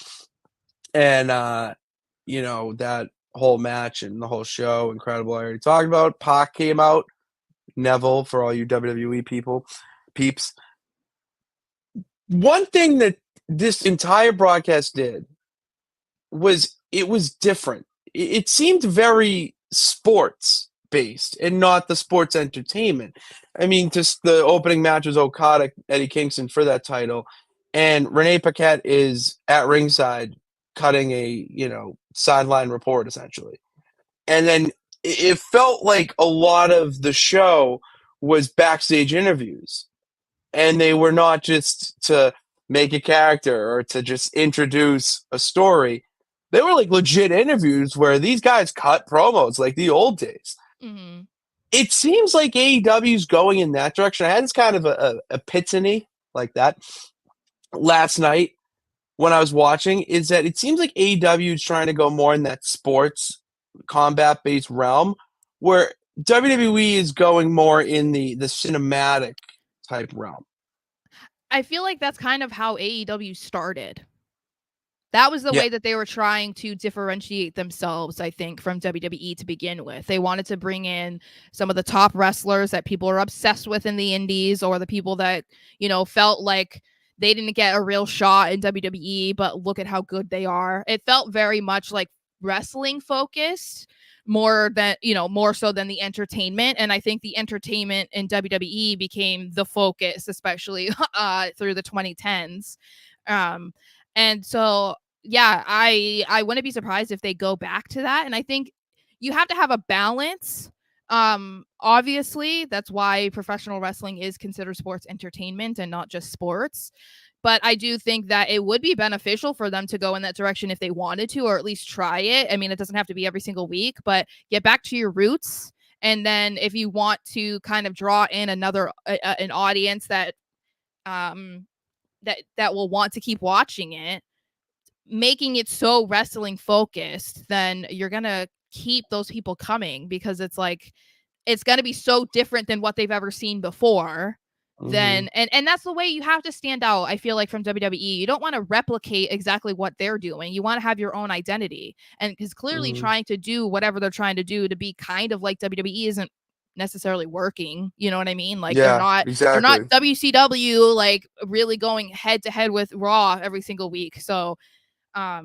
and that whole match and the whole show, incredible. I already talked about. Pac came out. Neville, for all you WWE peeps. One thing that this entire broadcast did was it was different. It seemed very sports based and not the sports entertainment. I mean, just the opening match was Okada, Eddie Kingston for that title, and Renee Paquette is at ringside cutting a sideline report essentially. And then it felt like a lot of the show was backstage interviews, and they were not just to make a character or to just introduce a story. They were like legit interviews where these guys cut promos like the old days. Mm-hmm. It seems like AEW is going in that direction. I had this kind of a epiphany like that last night when I was watching, is that it seems like AEW is trying to go more in that sports combat-based realm, where WWE is going more in the cinematic type realm. I feel like that's kind of how AEW started. That was the way that they were trying to differentiate themselves, I think, from WWE to begin with. They wanted to bring in some of the top wrestlers that people are obsessed with in the indies, or the people that, felt like they didn't get a real shot in WWE, but look at how good they are. It felt very much like wrestling focused more so than the entertainment. And I think the entertainment in WWE became the focus, especially through the 2010s. And so, yeah, I wouldn't be surprised if they go back to that. And I think you have to have a balance. Obviously, that's why professional wrestling is considered sports entertainment and not just sports. But I do think that it would be beneficial for them to go in that direction if they wanted to, or at least try it. I mean, it doesn't have to be every single week, but get back to your roots. And then if you want to kind of draw in an audience that will want to keep watching it, making it so wrestling focused, then you're going to keep those people coming, because it's like, it's going to be so different than what they've ever seen before. Then and that's the way you have to stand out. I feel like from WWE, you don't want to replicate exactly what they're doing. You want to have your own identity, and because clearly trying to do whatever they're trying to do to be kind of like WWE isn't necessarily working. You know what I mean? Like they're not WCW like really going head to head with Raw every single week. So I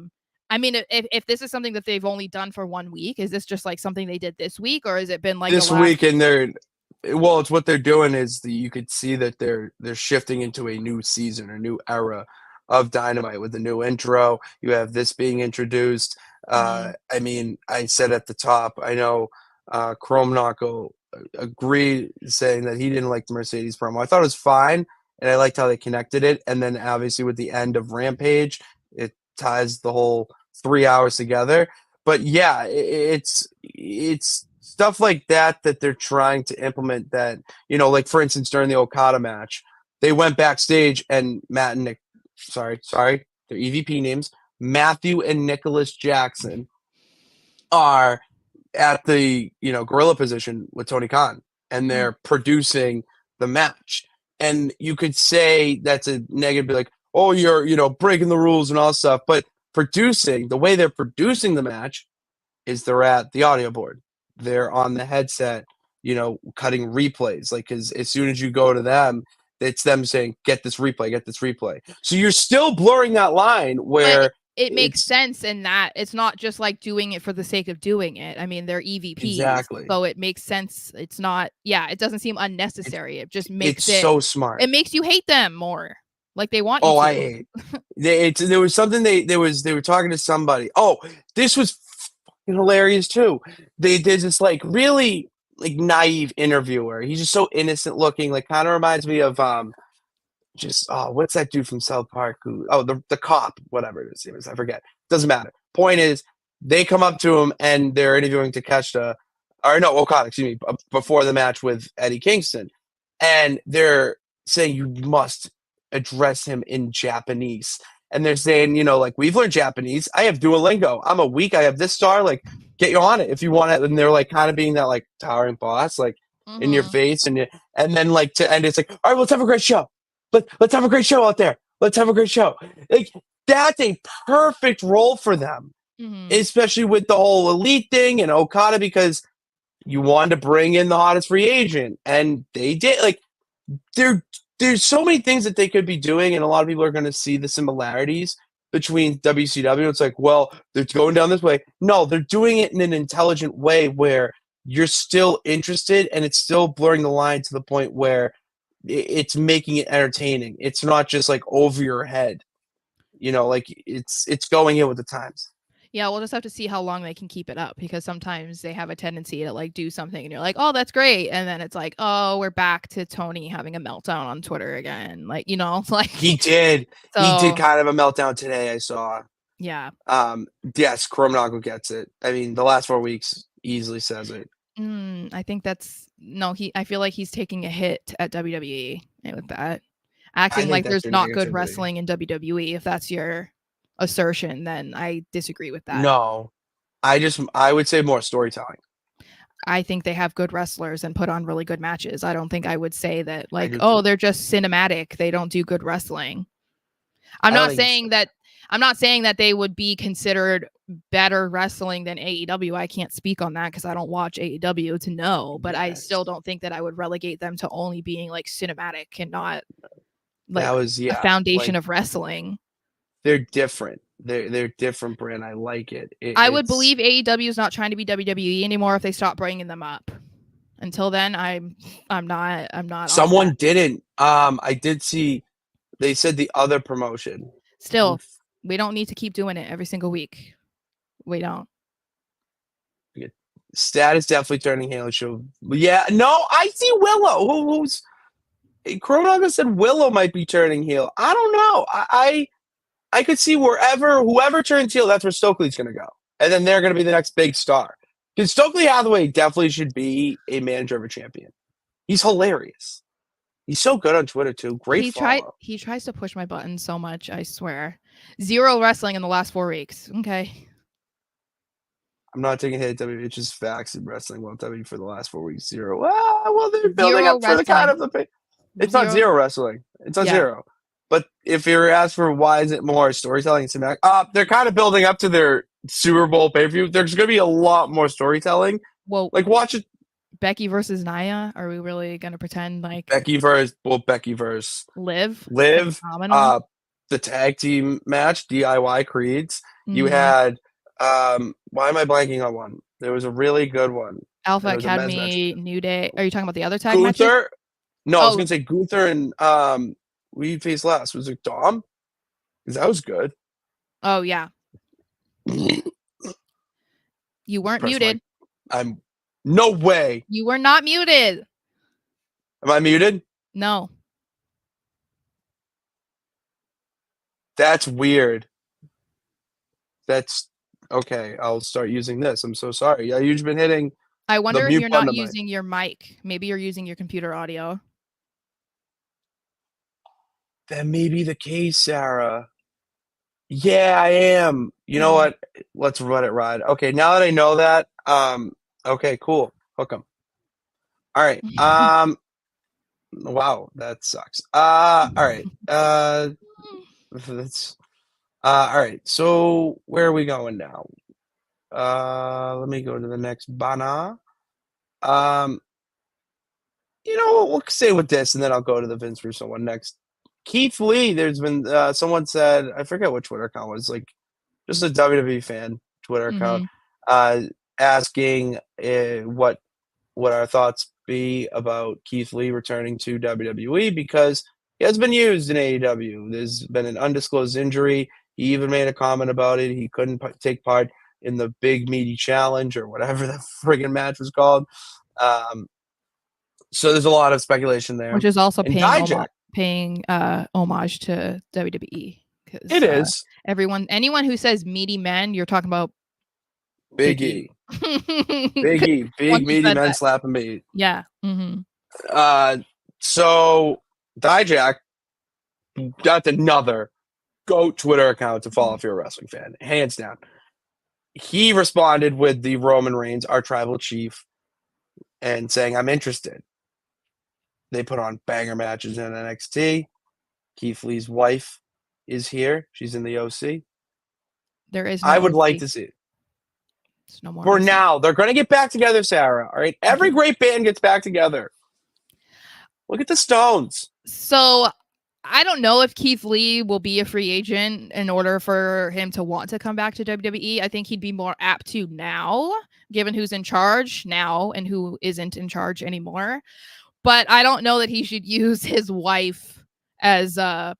mean, if this is something that they've only done for 1 week, is this just like something they did this week, or has it been like this week? And it's what they're doing is you could see that they're shifting into a new season, a new era of Dynamite with a new intro. You have this being introduced. I mean, I said at the top, I know Chrome Knuckle agreed saying that he didn't like the Mercedes promo. I thought it was fine, and I liked how they connected it. And then obviously with the end of Rampage, it ties the whole 3 hours together. But yeah, it's stuff like that they're trying to implement. That like for instance during the Okada match, they went backstage and Matt and Nick, sorry, their EVP names, Matthew and Nicholas Jackson, are at the gorilla position with Tony Khan, and they're producing the match. And you could say that's a negative, be like, oh, you're breaking the rules and all stuff. But the way they're producing the match is they're at the audio board, they're on the headset, cutting replays. Like, because as soon as you go to them, it's them saying, get this replay. So you're still blurring that line where it makes sense in that it's not just like doing it for the sake of doing it. I mean, they're EVPs, exactly. So it makes sense. It's not, it doesn't seem unnecessary. It just makes it's so smart. It makes you hate them more. Like they want you to. I hate. There was something they were talking to somebody. Oh, this was hilarious too. They did this like really like naive interviewer. He's just so innocent looking. Like kind of reminds me of what's that dude from South Park? The cop, whatever it is, I forget. Doesn't matter. Point is, they come up to him and they're interviewing Okada, excuse me, before the match with Eddie Kingston, and they're saying you must address him in Japanese, and they're saying, like, we've learned Japanese. I have Duolingo. I'm a week. I have this star. Like, get you on it if you want it. And they're like kind of being that like towering boss, like in your face, and then like to end, it's like, all right, let's have a great show. Let's have a great show out there. Let's have a great show. Like, that's a perfect role for them, especially with the whole elite thing and Okada, because you wanted to bring in the hottest free agent, and they did. Like, there's so many things that they could be doing, and a lot of people are going to see the similarities between WCW. It's like, well, they're going down this way. No, they're doing it in an intelligent way where you're still interested, and it's still blurring the line to the point where it's making it entertaining. It's not just like over your head, like it's going in with the times. Yeah, we'll just have to see how long they can keep it up, because sometimes they have a tendency to like do something and you're like, oh, that's great, and then it's like, oh, we're back to Tony having a meltdown on Twitter again. Like, like he did kind of a meltdown today, I saw. Yeah. Yes, Chrome gets it. I mean, the last 4 weeks easily says it. I think I feel like he's taking a hit at WWE with that, acting like there's not good wrestling in WWE. If that's your assertion, then I disagree with that. No, I would say more storytelling. I think they have good wrestlers and put on really good matches. I don't think I would say that like, oh, they're just cinematic, they don't do good wrestling. I'm not saying that they would be considered better wrestling than AEW. I can't speak on that because I don't watch AEW to know, but I still don't think that I would relegate them to only being like cinematic and not like a foundation of wrestling. They're different. They're different brand. I like it. I would believe AEW is not trying to be WWE anymore if they stop bringing them up. Until then, I'm not. Someone didn't. I did see. They said the other promotion. Still, we don't need to keep doing it every single week. We don't. Stat is definitely turning heel show. Yeah, no, I see Willow. Who's Chronoga said Willow might be turning heel. I don't know. I could see whoever turns heel, that's where Stokely's going to go, and then they're going to be the next big star. Because Stokely Hathaway definitely should be a manager of a champion. He's hilarious. He's so good on Twitter too. Great follow. He tries to push my buttons so much, I swear. 0 wrestling in the last 4 weeks. Okay. I'm not taking a hit at WWE. It's just facts in wrestling. Well, WWE for the last 4 weeks, 0. Well, they're building up for the kind of the. It's not 0 wrestling. It's not 0. But if you're asked for why is it more storytelling, it's they're kind of building up to their Super Bowl pay-per-view. There's going to be a lot more storytelling. Well, like watch it. Becky versus Nia. Are we really going to pretend like Becky versus Liv? The tag team match, DIY Creeds. You had why am I blanking on one? There was a really good one. Alpha Academy, New Day. Are you talking about the other tag matches? No, I was going to say Gunther and we faced last. Was it Dom? Because that was good. Oh yeah. You weren't muted. No way. You were not muted. Am I muted? No. That's weird. That's okay. I'll start using this. I'm so sorry. You've been hitting I wonder if mute you're button not on my- using your mic. Maybe you're using your computer audio. That may be the case, Sarah. Yeah, I am. You know what? Let's let it ride. Okay, now that I know that, okay, cool. Hook 'em. All right. Wow, that sucks. All right. That's all right. So where are we going now? Let me go to the next bana. Um, you know what? We'll stay with this, and then I'll go to the Vince Russo one next. Keith Lee. There's been someone said, I forget what Twitter account was, like just a WWE fan Twitter account, asking what our thoughts be about Keith Lee returning to WWE because he has been used in AEW. There's been an undisclosed injury. He even made a comment about it. He couldn't take part in the Big Meaty Challenge or whatever the friggin' match was called. So there's a lot of speculation there. Which is also and paying homage to WWE. It is. Anyone who says meaty men, you're talking about Big E. Big E. Big meaty men slapping meat. Yeah. So Dijak, that's another GOAT Twitter account to follow if you're a wrestling fan, hands down. He responded with the Roman Reigns, our tribal chief, and saying, I'm interested. They put on banger matches in NXT. Keith Lee's wife is here. She's in the OC. There is no I would OC. like to see it. It's no more For OC. now, they're going to get back together, Sarah. All right. Every great band gets back together. Look at the Stones. So I don't know if Keith Lee will be a free agent in order for him to want to come back to WWE. I think he'd be more apt to now, given who's in charge now and who isn't in charge anymore. But I don't know that he should use his wife as a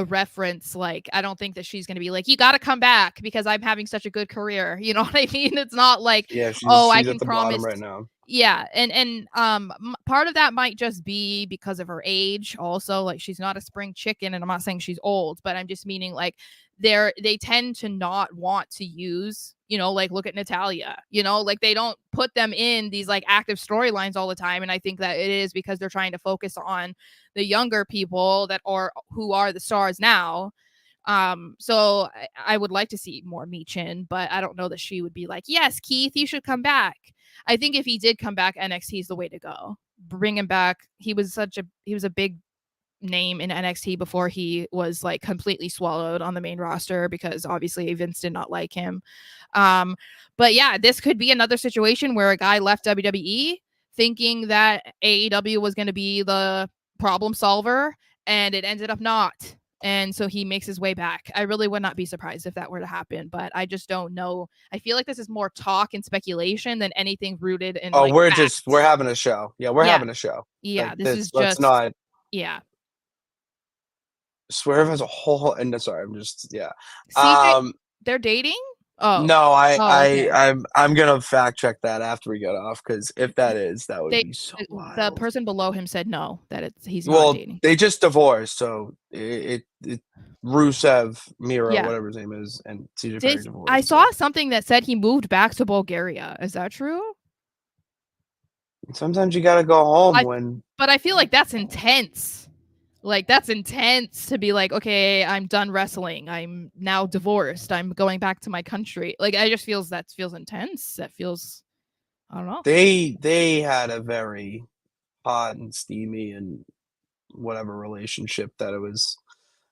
reference. Like, I don't think that she's going to be like, you got to come back because I'm having such a good career. You know what I mean? It's not like, she's I can at the promise bottom right now. Yeah, and part of that might just be because of her age also. Like, she's not a spring chicken, and I'm not saying she's old, but I'm just meaning like they tend to not want to use, like look at Natalia, like they don't put them in these like active storylines all the time. And I think that it is because they're trying to focus on the younger people who are the stars now. So I would like to see more Michin, but I don't know that she would be like, yes, Keith, you should come back. I think if he did come back, NXT is the way to go. Bring him back. He was a big name in NXT before he was like completely swallowed on the main roster because obviously Vince did not like him. But yeah, this could be another situation where a guy left WWE thinking that AEW was going to be the problem solver, and it ended up not. And so he makes his way back. I really would not be surprised if that were to happen, but I just don't know. I feel like this is more talk and speculation than anything rooted in. Oh, like, we're facts. we're having a show. Yeah, we're having a show. Yeah, like, this is let's just not. Yeah. Swerve has a whole. And sorry, I'm just CJ, they're dating. Oh no, okay. I'm gonna fact check that after we get off because if that is, that would be so wild. The person below him said no, that he's not dating. They just divorced, so it Rusev, Miro, Yeah. whatever his name is, and CJ Perry divorced. I saw something that said he moved back to Bulgaria. Is that true? Sometimes you gotta go home But I feel like that's intense. Like, that's intense to be like, okay, I'm done wrestling. I'm now divorced. I'm going back to my country. Like, I just feels intense. That feels, I don't know. They had a very hot and steamy and whatever relationship that it was.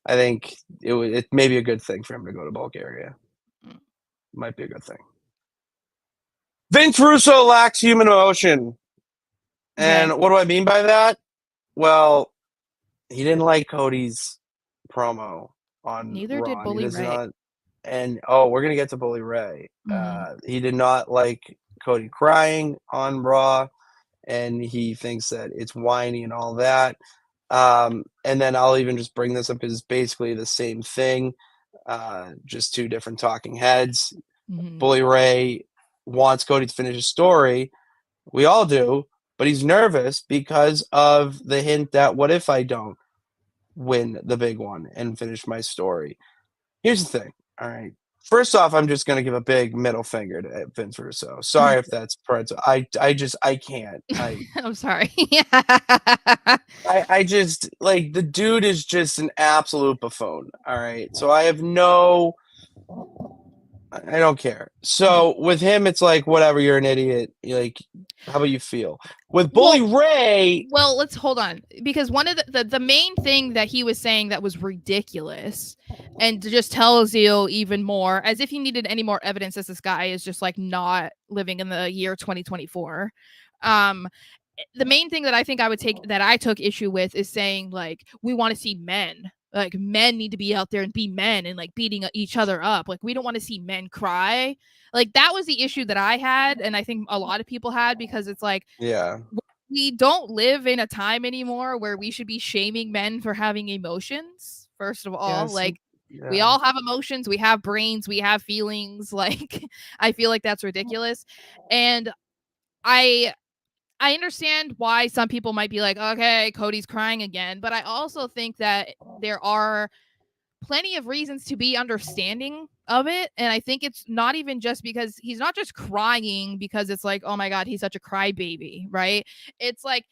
I think it may be a good thing for him to go to Bulgaria. Might be a good thing. Vince Russo lacks human emotion. And what do I mean by that? Well, he didn't like Cody's promo on Neither Raw. did Bully Ray. And we're gonna get to Bully Ray. He did not like Cody crying on Raw, and he thinks that it's whiny and all that. And then I'll even just bring this up because it's basically the same thing, just two different talking heads. Bully Ray wants Cody to finish his story. We all do, but he's nervous because of the hint that what if I don't win the big one and finish my story? Here's the thing. All right. First off, I'm just gonna give a big middle finger to Vince Russo. Sorry if that's parental. I can't. I'm sorry. I just like the dude is just an absolute buffoon. All right. So I have no I don't care. So with him, it's like whatever. You're an idiot. Like, how about you feel? With Bully Ray, Well, let's hold on, because one of the main thing that he was saying that was ridiculous and just tells you even more, as if you needed any more evidence as this guy is just like not living in the year 2024. The main thing that I think I took issue with is saying like we want to see men. Like men need to be out there and be men and like beating each other up. Like we don't want to see men cry. Like that was the issue that I had, and I think a lot of people had, because it's like, yeah, we don't live in a time anymore where we should be shaming men for having emotions. First of all, like we all have emotions, we have brains, we have feelings. Like I feel like that's ridiculous. And I understand why some people might be like, okay, Cody's crying again, but I also think that there are plenty of reasons to be understanding of it. And I think it's not even just because he's not just crying because it's like, oh my God, he's such a crybaby, right? It's like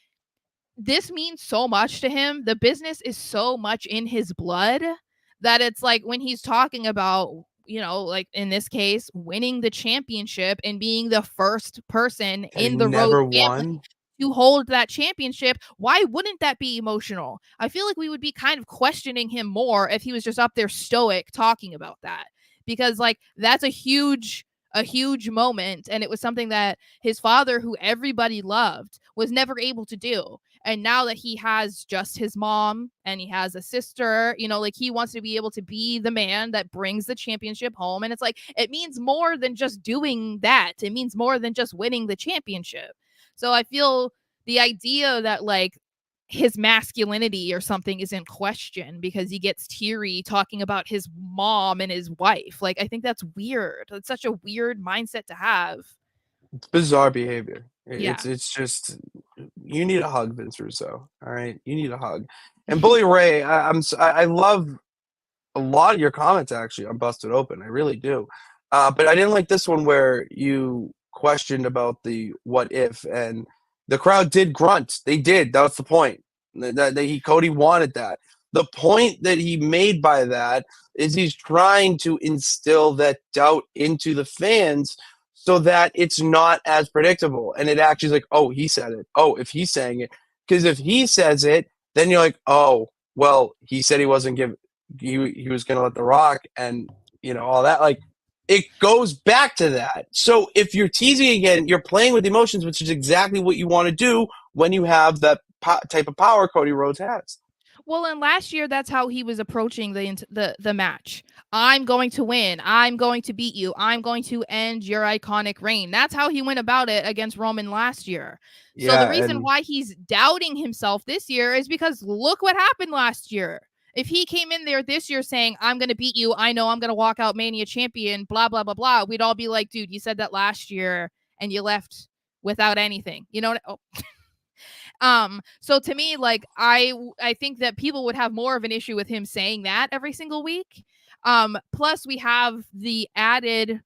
this means so much to him. The business is so much in his blood that it's like when he's talking about, like in this case, winning the championship and being the first person in the Rhodes never family won. to hold that championship, why wouldn't that be emotional? I feel like we would be kind of questioning him more if he was just up there stoic talking about that, because like that's a huge moment, and it was something that his father, who everybody loved, was never able to do. And now that he has just his mom and he has a sister, like he wants to be able to be the man that brings the championship home. And it's like, it means more than just doing that. It means more than just winning the championship. So I feel the idea that like his masculinity or something is in question because he gets teary talking about his mom and his wife. Like, I think that's weird. It's such a weird mindset to have. It's bizarre behavior. Yeah. It's just you need a hug, Vince Russo. All right, you need a hug. And Bully Ray, I love a lot of your comments actually on Busted Open. I really do. But I didn't like this one where you questioned about the what if, and the crowd did grunt. They did. That was the point. Cody wanted that. The point that he made by that is he's trying to instill that doubt into the fans so that it's not as predictable. And it actually is like, oh, he said it. Oh, if he's saying it. Because if he says it, then you're like, oh, well, he said he wasn't giving he was going to let The Rock and all that. Like it goes back to that. So if you're teasing again, you're playing with emotions, which is exactly what you want to do when you have that type of power Cody Rhodes has. Well, and last year, that's how he was approaching the match. I'm going to win. I'm going to beat you. I'm going to end your iconic reign. That's how he went about it against Roman last year. So the reason why he's doubting himself this year is because look what happened last year. If he came in there this year saying, I'm going to beat you, I know I'm going to walk out Mania champion, blah, blah, blah, blah, we'd all be like, dude, you said that last year and you left without anything. You know what? Oh. So to me, like I think that people would have more of an issue with him saying that every single week. Plus we have the added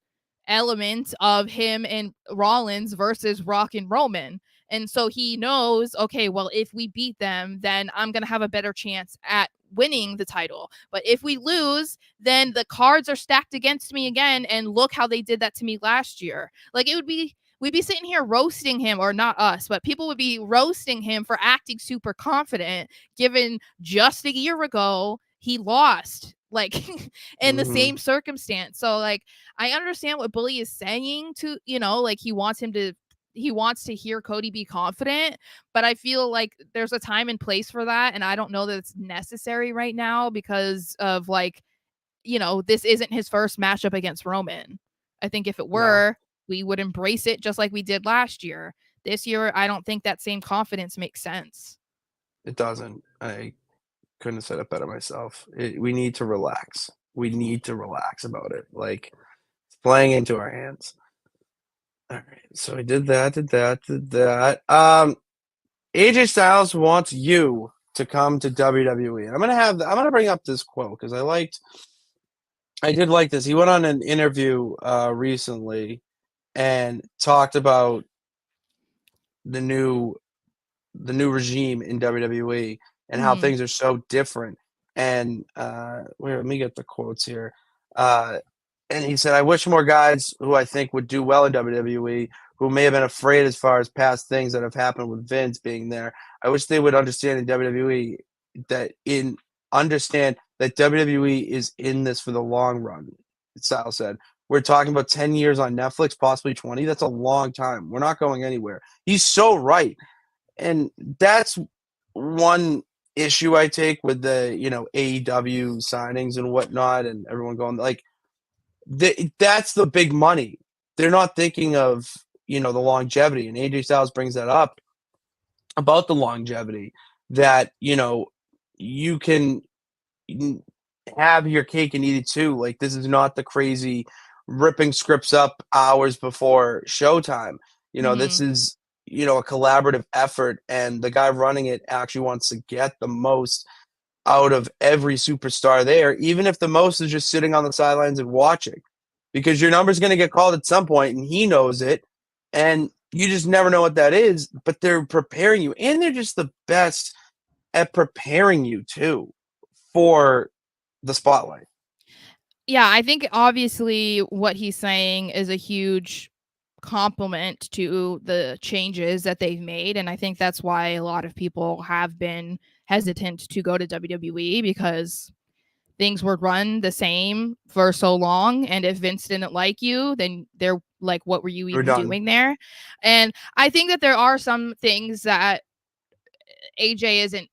element of him and Rollins versus Rock and Roman. And so he knows, okay, well, if we beat them, then I'm going to have a better chance at winning the title. But if we lose, then the cards are stacked against me again. And look how they did that to me last year. Like we'd be sitting here roasting him, or not us, but people would be roasting him for acting super confident, given just a year ago he lost, like in the same circumstance. So like I understand what Bully is saying to, like he wants to hear Cody be confident, but I feel like there's a time and place for that, and I don't know that it's necessary right now because of like, this isn't his first matchup against Roman. I think if it were, we would embrace it just like we did last year. This year, I don't think that same confidence makes sense. It doesn't. I couldn't have said it better myself. We need to relax. We need to relax about it. Like it's playing into our hands. All right. So I did that. AJ Styles wants you to come to WWE. And I'm gonna bring up this quote because I did like this. He went on an interview recently and talked about the new regime in WWE and how Mhm. things are so different. And wait, let me get the quotes here. And he said, "I wish more guys who I think would do well in WWE, who may have been afraid as far as past things that have happened with Vince being there. I wish they would understand in WWE understand that WWE is in this for the long run." Sal said, "We're talking about 10 years on Netflix, possibly 20. That's a long time. We're not going anywhere." He's so right. And that's one issue I take with the, AEW signings and whatnot, and everyone going like, that's the big money. They're not thinking of, the longevity. And AJ Styles brings that up about the longevity that, you can have your cake and eat it too. Like, this is not the crazy ripping scripts up hours before showtime. This Mhm. is, a collaborative effort, and the guy running it actually wants to get the most out of every superstar there, even if the most is just sitting on the sidelines and watching, because your number's going to get called at some point, and he knows it, and you just never know what that is. But they're preparing you, and they're just the best at preparing you too for the spotlight. Yeah, I think obviously what he's saying is a huge compliment to the changes that they've made, and I think that's why a lot of people have been hesitant to go to WWE because things were run the same for so long, and if Vince didn't like you, then they're like, what were you We're even done. doing there? And I think that there are some things that AJ isn't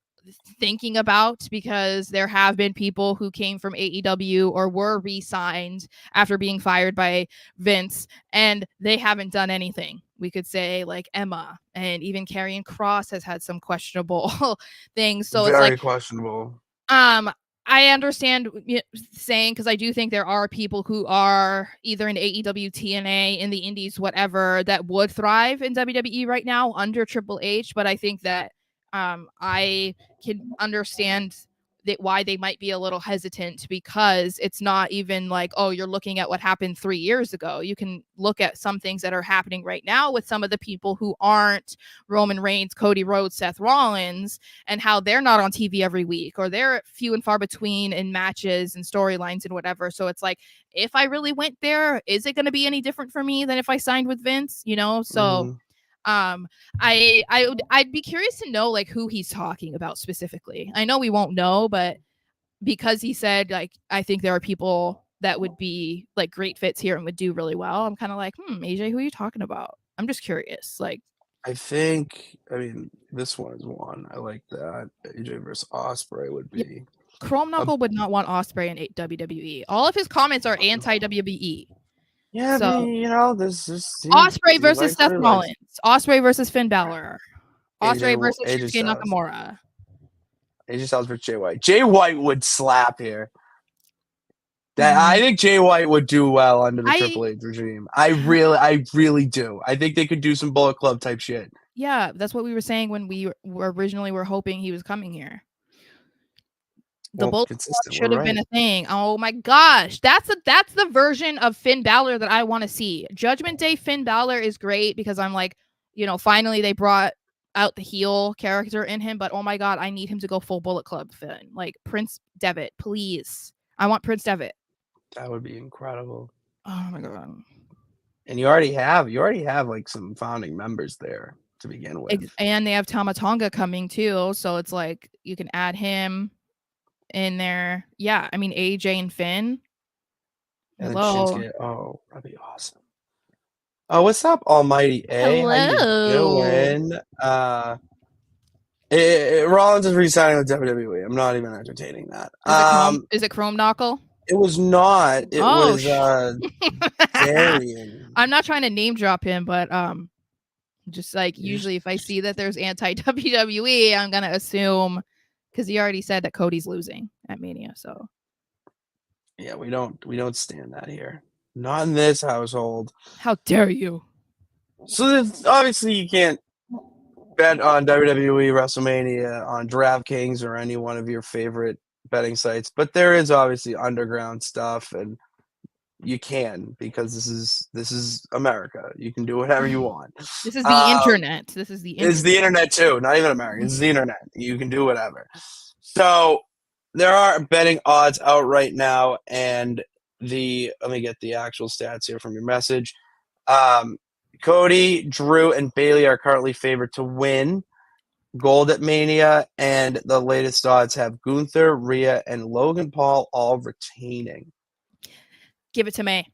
thinking about, because there have been people who came from AEW or were re-signed after being fired by Vince, and they haven't done anything. We could say like Emma, and even Karrion Kross has had some questionable things. So it's Very like, questionable. um, I understand saying, because I do think there are people who are either in AEW, TNA, in the indies, whatever, that would thrive in WWE right now under Triple H. But I think that I can understand that why they might be a little hesitant, because it's not even like, oh, you're looking at what happened 3 years ago. You can look at some things that are happening right now with some of the people who aren't Roman Reigns, Cody Rhodes, Seth Rollins, and how they're not on TV every week, or they're few and far between in matches and storylines and whatever. So it's like, if I really went there, is it going to be any different for me than if I signed with Vince? So Mhm. I'd be curious to know like who he's talking about specifically. I know we won't know, but because he said like, I think there are people that would be like great fits here and would do really well, I'm kind of like, AJ, who are you talking about? I'm just curious. Like, I mean, this one is one. I like that. AJ versus Osprey would yeah, be Chrome a Knuckle would not want Osprey in WWE. All of his comments are anti WWE. yeah, but So this Osprey he versus likes what Seth he likes. Rollins, Osprey versus Finn Balor, Osprey versus AJ Shinsuke Styles. Nakamura. AJ Styles versus Jay White. Jay White would slap here. That I Mm, think Jay White would do well under the I Triple H regime. I really do. I think they could do some Bullet Club type shit. Yeah, that's what we were saying when we were originally were hoping he was coming here. The Well, Bullet Club consistent. We're should have been right. a thing. Oh my gosh, that's the version of Finn Balor that I want to see. Judgment Day Finn Balor is great because I'm like, finally they brought out the heel character in him. But oh my god, I need him to go full Bullet Club Finn, like Prince Devitt, please. I want Prince Devitt. That would be incredible. Oh my god. And you already have like some founding members there to begin with. And they have Tama Tonga coming too, so it's like you can add him in there. Yeah, I mean AJ and Finn. And then Hello. Shinsuke. Oh, that'd be awesome. Oh, what's up, Almighty A? How you Hello. doing? Rollins is re-signing with WWE. I'm not even entertaining that. Is it Chrome Knuckle? It was not. It Oh, was Darian. I'm not trying to name drop him, but just like usually if I see that there's anti WWE, I'm gonna assume, because he already said that Cody's losing at Mania. So Yeah, we don't stand that here. Not in this household. how dare you? So obviously you can't bet on WWE WrestleMania on DraftKings or any one of your favorite betting sites, but there is obviously underground stuff, and you can, because this is America. You can do whatever you want. This is the internet. This is the It's internet. the internet too, not even America. It's the internet. You can do whatever. So there are betting odds out right now, and let me get the actual stats here from your message. Cody, Drew, and Bailey are currently favored to win gold at Mania, and the latest odds have Gunther, Rhea, and Logan Paul all retaining. Give it to me.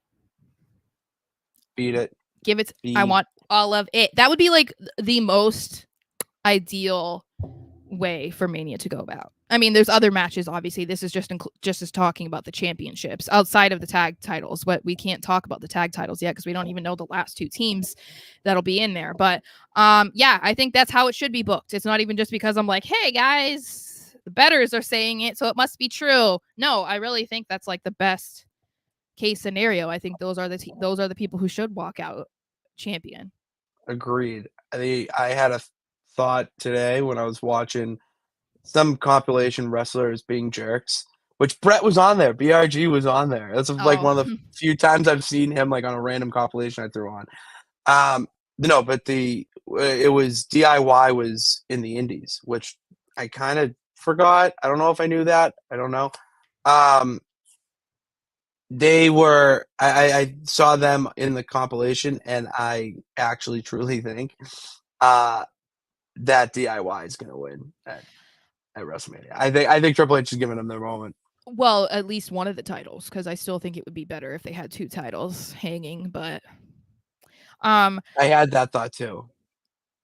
Beat it. Give it. I want all of it. That would be like the most ideal way for Mania to go about. I mean, there's other matches, obviously. This is just as talking about the championships outside of the tag titles. But we can't talk about the tag titles yet because we don't even know the last two teams that'll be in there. But yeah, I think that's how it should be booked. It's not even just because I'm like, hey guys, the bettors are saying it, so it must be true. No, I really think that's like the best case scenario. I think those are the people who should walk out champion. Agreed. I had a thought today when I was watching some compilation wrestlers being jerks, which Brett was on there. BRG was on there. That's like one of the few times I've seen him like on a random compilation I threw on. No, but it was DIY was in the Indies, which I kind of forgot. I don't know if I knew that. I don't know. They were. I saw them in the compilation, and I actually truly think that DIY is going to win at WrestleMania. I think Triple H is giving them their moment. Well, at least one of the titles, because I still think it would be better if they had two titles hanging. But I had that thought too.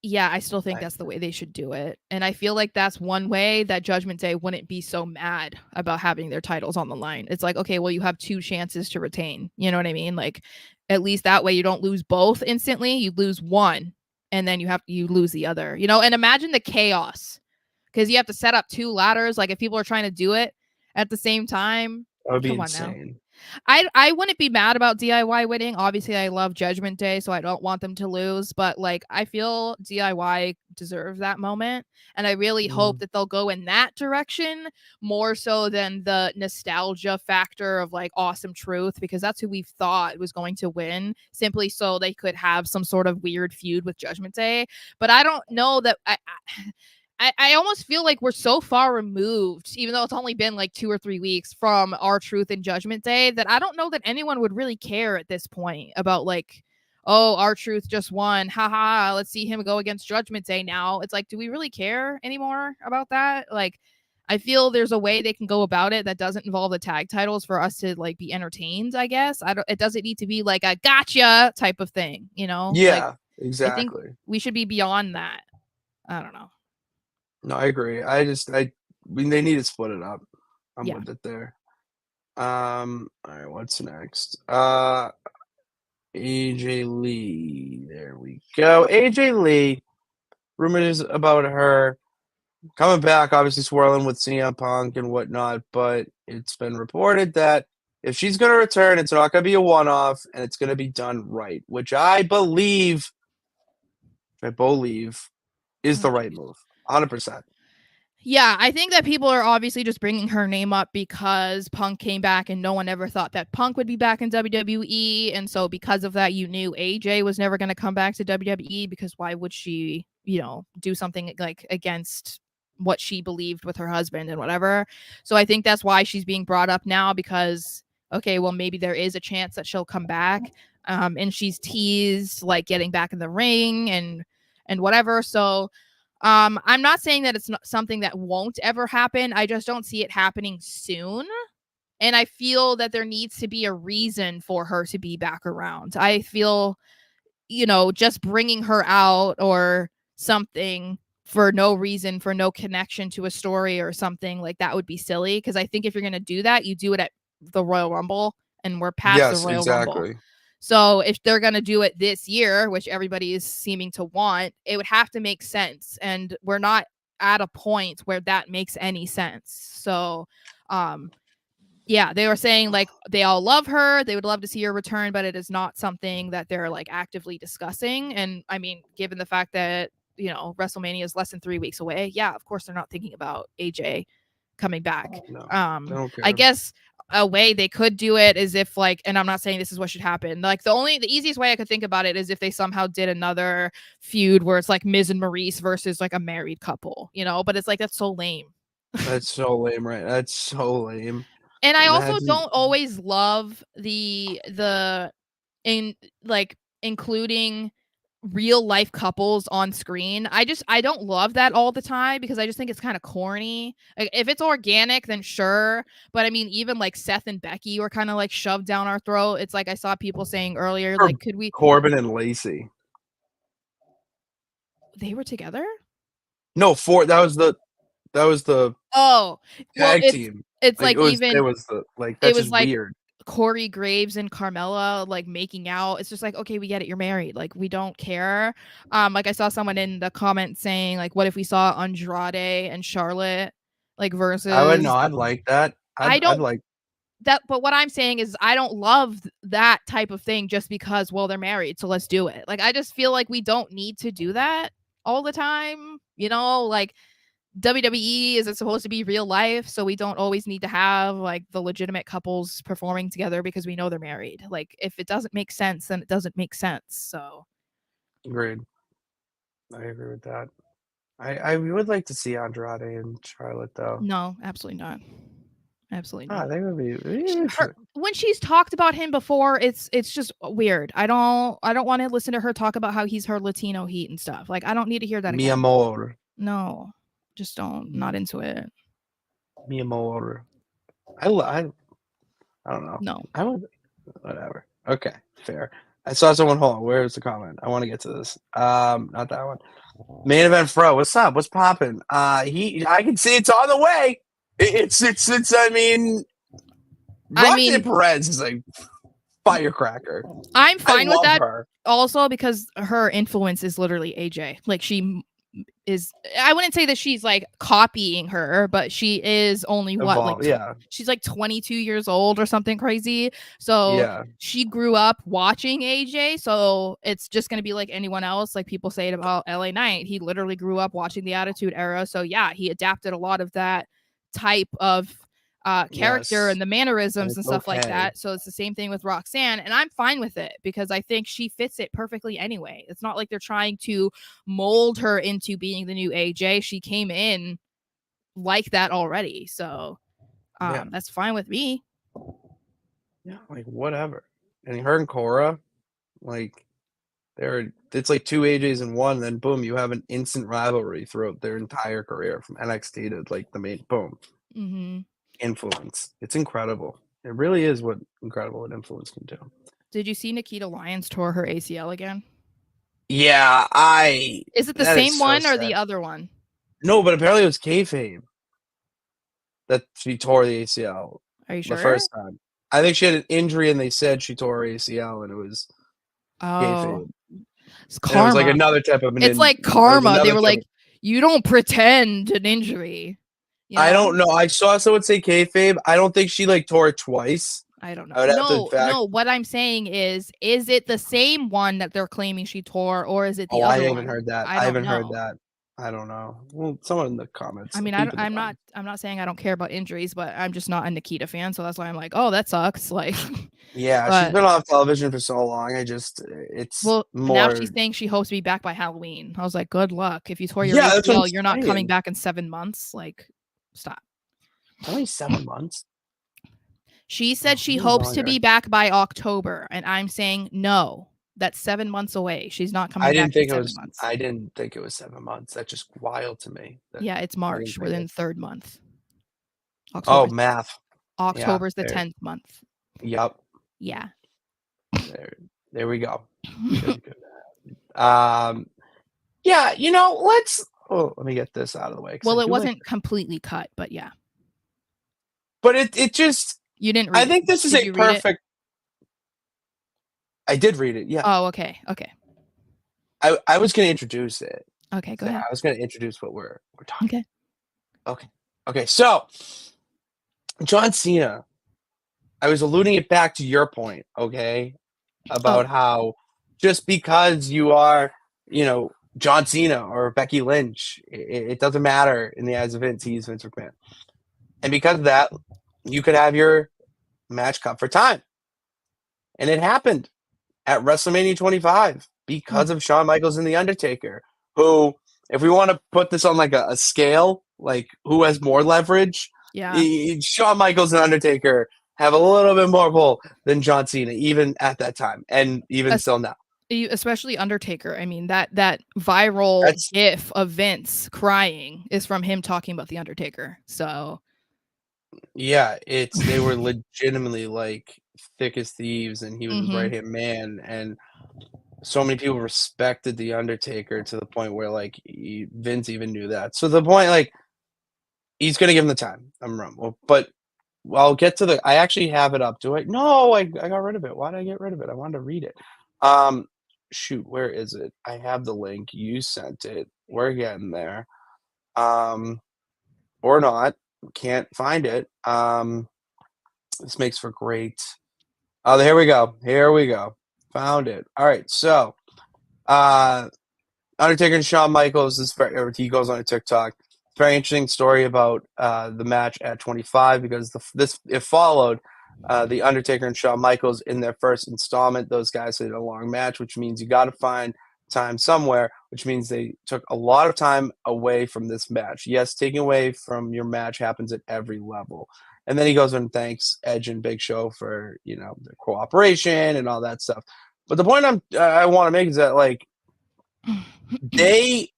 Yeah, I still think that's the way they should do it. And I feel like that's one way that Judgment Day wouldn't be so mad about having their titles on the line. It's like, okay, well, you have two chances to retain. You know what I mean? Like, at least that way you don't lose both instantly. You lose one, and then you lose the other. You know, and imagine the chaos, because you have to set up two ladders. Like, if people are trying to do it at the same time, that would be insane. I wouldn't be mad about DIY winning. Obviously, I love Judgment Day, so I don't want them to lose. But like, I feel DIY deserves that moment, and I really hope that they'll go in that direction more so than the nostalgia factor of like Awesome Truth, because that's who we thought was going to win, simply so they could have some sort of weird feud with Judgment Day. But I don't know that I almost feel like we're so far removed, even though it's only been like 2 or 3 weeks from R-Truth and Judgment Day, that I don't know that anyone would really care at this point about like, oh, R-Truth just won. Haha, let's see him go against Judgment Day now. It's like, do we really care anymore about that? Like, I feel there's a way they can go about it that doesn't involve the tag titles for us to like be entertained, I guess. It doesn't need to be like a gotcha type of thing, you know? Yeah, like, exactly. I think we should be beyond that. I don't know. No, I agree. I mean, they need to split it up. I'm with it there. All right, what's next? AJ Lee. There we go. AJ Lee. Rumors about her coming back, obviously swirling with CM Punk and whatnot, but it's been reported that if she's going to return, it's not going to be a one-off, and it's going to be done right, which I believe is the right move. 100%. Yeah, I think that people are obviously just bringing her name up because Punk came back and no one ever thought that Punk would be back in WWE. And so because of that, you knew AJ was never going to come back to WWE, because why would she, do something like against what she believed with her husband and whatever. So I think that's why she's being brought up now, because, okay, well, maybe there is a chance that she'll come back. And she's teased like getting back in the ring and whatever. So I'm not saying that it's not something that won't ever happen. I just don't see it happening soon. And I feel that there needs to be a reason for her to be back around. I feel, just bringing her out or something for no reason, for no connection to a story or something like that would be silly. Because I think if you're going to do that, you do it at the Royal Rumble, and we're past the Royal Rumble. So if they're going to do it this year, which everybody is seeming to want, it would have to make sense. And we're not at a point where that makes any sense. So Yeah, they were saying like they all love her, they would love to see her return, but it is not something that they're like actively discussing. And I mean, given the fact that WrestleMania is less than 3 weeks away, yeah, of course they're not thinking about AJ coming back. No, I don't care. I guess a way they could do it is if like, and I'm not saying this is what should happen. Like the easiest way I could think about it is if they somehow did another feud where it's like Miz and Maurice versus like a married couple, but it's like that's so lame. That's so lame, right? That's so lame. And I also don't always love including real life couples on screen. I don't love that all the time because I just think it's kind of corny. Like, if it's organic, then sure. But I mean, even like Seth and Becky were kind of like shoved down our throat. It's like I saw people saying earlier, like, could we Corbin and Lacey? They were together? No, that was the tag team. It's like it was that's just like weird. Corey Graves and Carmella like making out. It's just like, okay, we get it, you're married, like we don't care. Like I saw someone in the comments saying like, what if we saw Andrade and Charlotte like versus I would know, I'd like that. I'd like that, but what I'm saying is I don't love that type of thing just because, well, they're married, so let's do it. Like I just feel like we don't need to do that all the time, like WWE isn't supposed to be real life, so we don't always need to have like the legitimate couples performing together because we know they're married. Like if it doesn't make sense, then it doesn't make sense. So agreed. I agree with that. I would like to see Andrade and Charlotte though. No, absolutely not. Absolutely not. They would be when she's talked about him before, it's just weird. I don't want to listen to her talk about how he's her Latino heat and stuff. Like I don't need to hear that Mi again. amor. No. Just don't. Not into it. Mi amor. I don't know. No. I would. Whatever. Okay, fair. I saw someone. Hold on. Where's the comment? I want to get to this. Not that one. Main event Fro. What's up? What's popping? I can see it's on the way. It's. I mean, Roxanne Perez is like firecracker. I'm fine with that. Also, because her influence is literally AJ. Like she is, I wouldn't say that she's like copying her, but she is only she's like 22 years old or something crazy. So she grew up watching AJ, so it's just going to be like anyone else. Like people say it about LA Knight, he literally grew up watching the Attitude Era, so yeah, he adapted a lot of that type of character and the mannerisms and stuff like that. So it's the same thing with Roxanne, and I'm fine with it because I think she fits it perfectly anyway. It's not like they're trying to mold her into being the new AJ. She came in like that already, so that's fine with me. Yeah, like whatever. And her and Cora, like it's like two AJs in one, and then boom, you have an instant rivalry throughout their entire career from NXT to like the main boom. Mm-hmm. Influence. It's incredible. It really is what influence can do. Did you see Nikita Lyons tore her ACL again? Yeah, Is it the same one or the other one? No, but apparently it was kayfabe that she tore the ACL. Are you sure? The first time. I think she had an injury and they said she tore her ACL and it was kayfabe. It's karma. It was like another type of it's like karma. They were like, you don't pretend an injury. I don't know. I saw someone say kayfabe. I don't think she like tore it twice. I don't know. No. What I'm saying is it the same one that they're claiming she tore, or is it the other one? I haven't heard that. I haven't heard that. I don't know. Well, someone in the comments. I mean, I'm not saying I don't care about injuries, but I'm just not a Nikita fan, so that's why I'm like, oh, that sucks. Like, yeah, she's been off television for so long. Now she's saying she hopes to be back by Halloween. I was like, good luck. If you tore your ACL, you're not coming back in 7 months. Like, stop. Only 7 months. She said she hopes to be back by October, and I'm saying no. That's 7 months away. She's not coming back in 7 months. I didn't think it was 7 months. That's just wild to me. Yeah, it's March. We're in the third month. Math. October's the 10th month. Yep. Yeah. There we go. Good. Yeah, let me get this out of the way. Well, it wasn't completely cut, but yeah. But it just... You didn't read it. I think this is a perfect... I did read it, yeah. Oh, okay. I was going to introduce it. Okay, go ahead. I was going to introduce what we're talking. Okay. So, John Cena I was alluding it back to your point, okay, about how just because you are, John Cena or Becky Lynch, it doesn't matter in the eyes of Vince. He's Vince McMahon. And because of that, you could have your match cut for time. And it happened at WrestleMania 25 because of Shawn Michaels and The Undertaker, who, if we want to put this on like a scale, like who has more leverage, Shawn Michaels and Undertaker have a little bit more pull than John Cena, even at that time, and even still now. Especially Undertaker. I mean, that viral gif of Vince crying is from him talking about The Undertaker. So yeah, they were legitimately like thick as thieves, and he was his right hand man, and so many people respected The Undertaker to the point where like Vince even knew that. So the point, like, he's gonna give him the time. I'm wrong, but I'll get to the. I actually have it up. Do I? No, I got rid of it. Why did I get rid of it? I wanted to read it. Shoot, where is it? I have the link. You sent it. We're getting there. Or not. Can't find it. This makes for great. Oh, here we go. Here we go. Found it. All right. So, Undertaker and Shawn Michaels he goes on a TikTok. Very interesting story about the match at 25 because it followed the Undertaker and Shawn Michaels in their first installment. Those guys had a long match, which means you got to find time somewhere, which means they took a lot of time away from this match. Yes, taking away from your match happens at every level. And then he goes and thanks Edge and Big Show for, their cooperation and all that stuff. But the point I want to make is that, like, they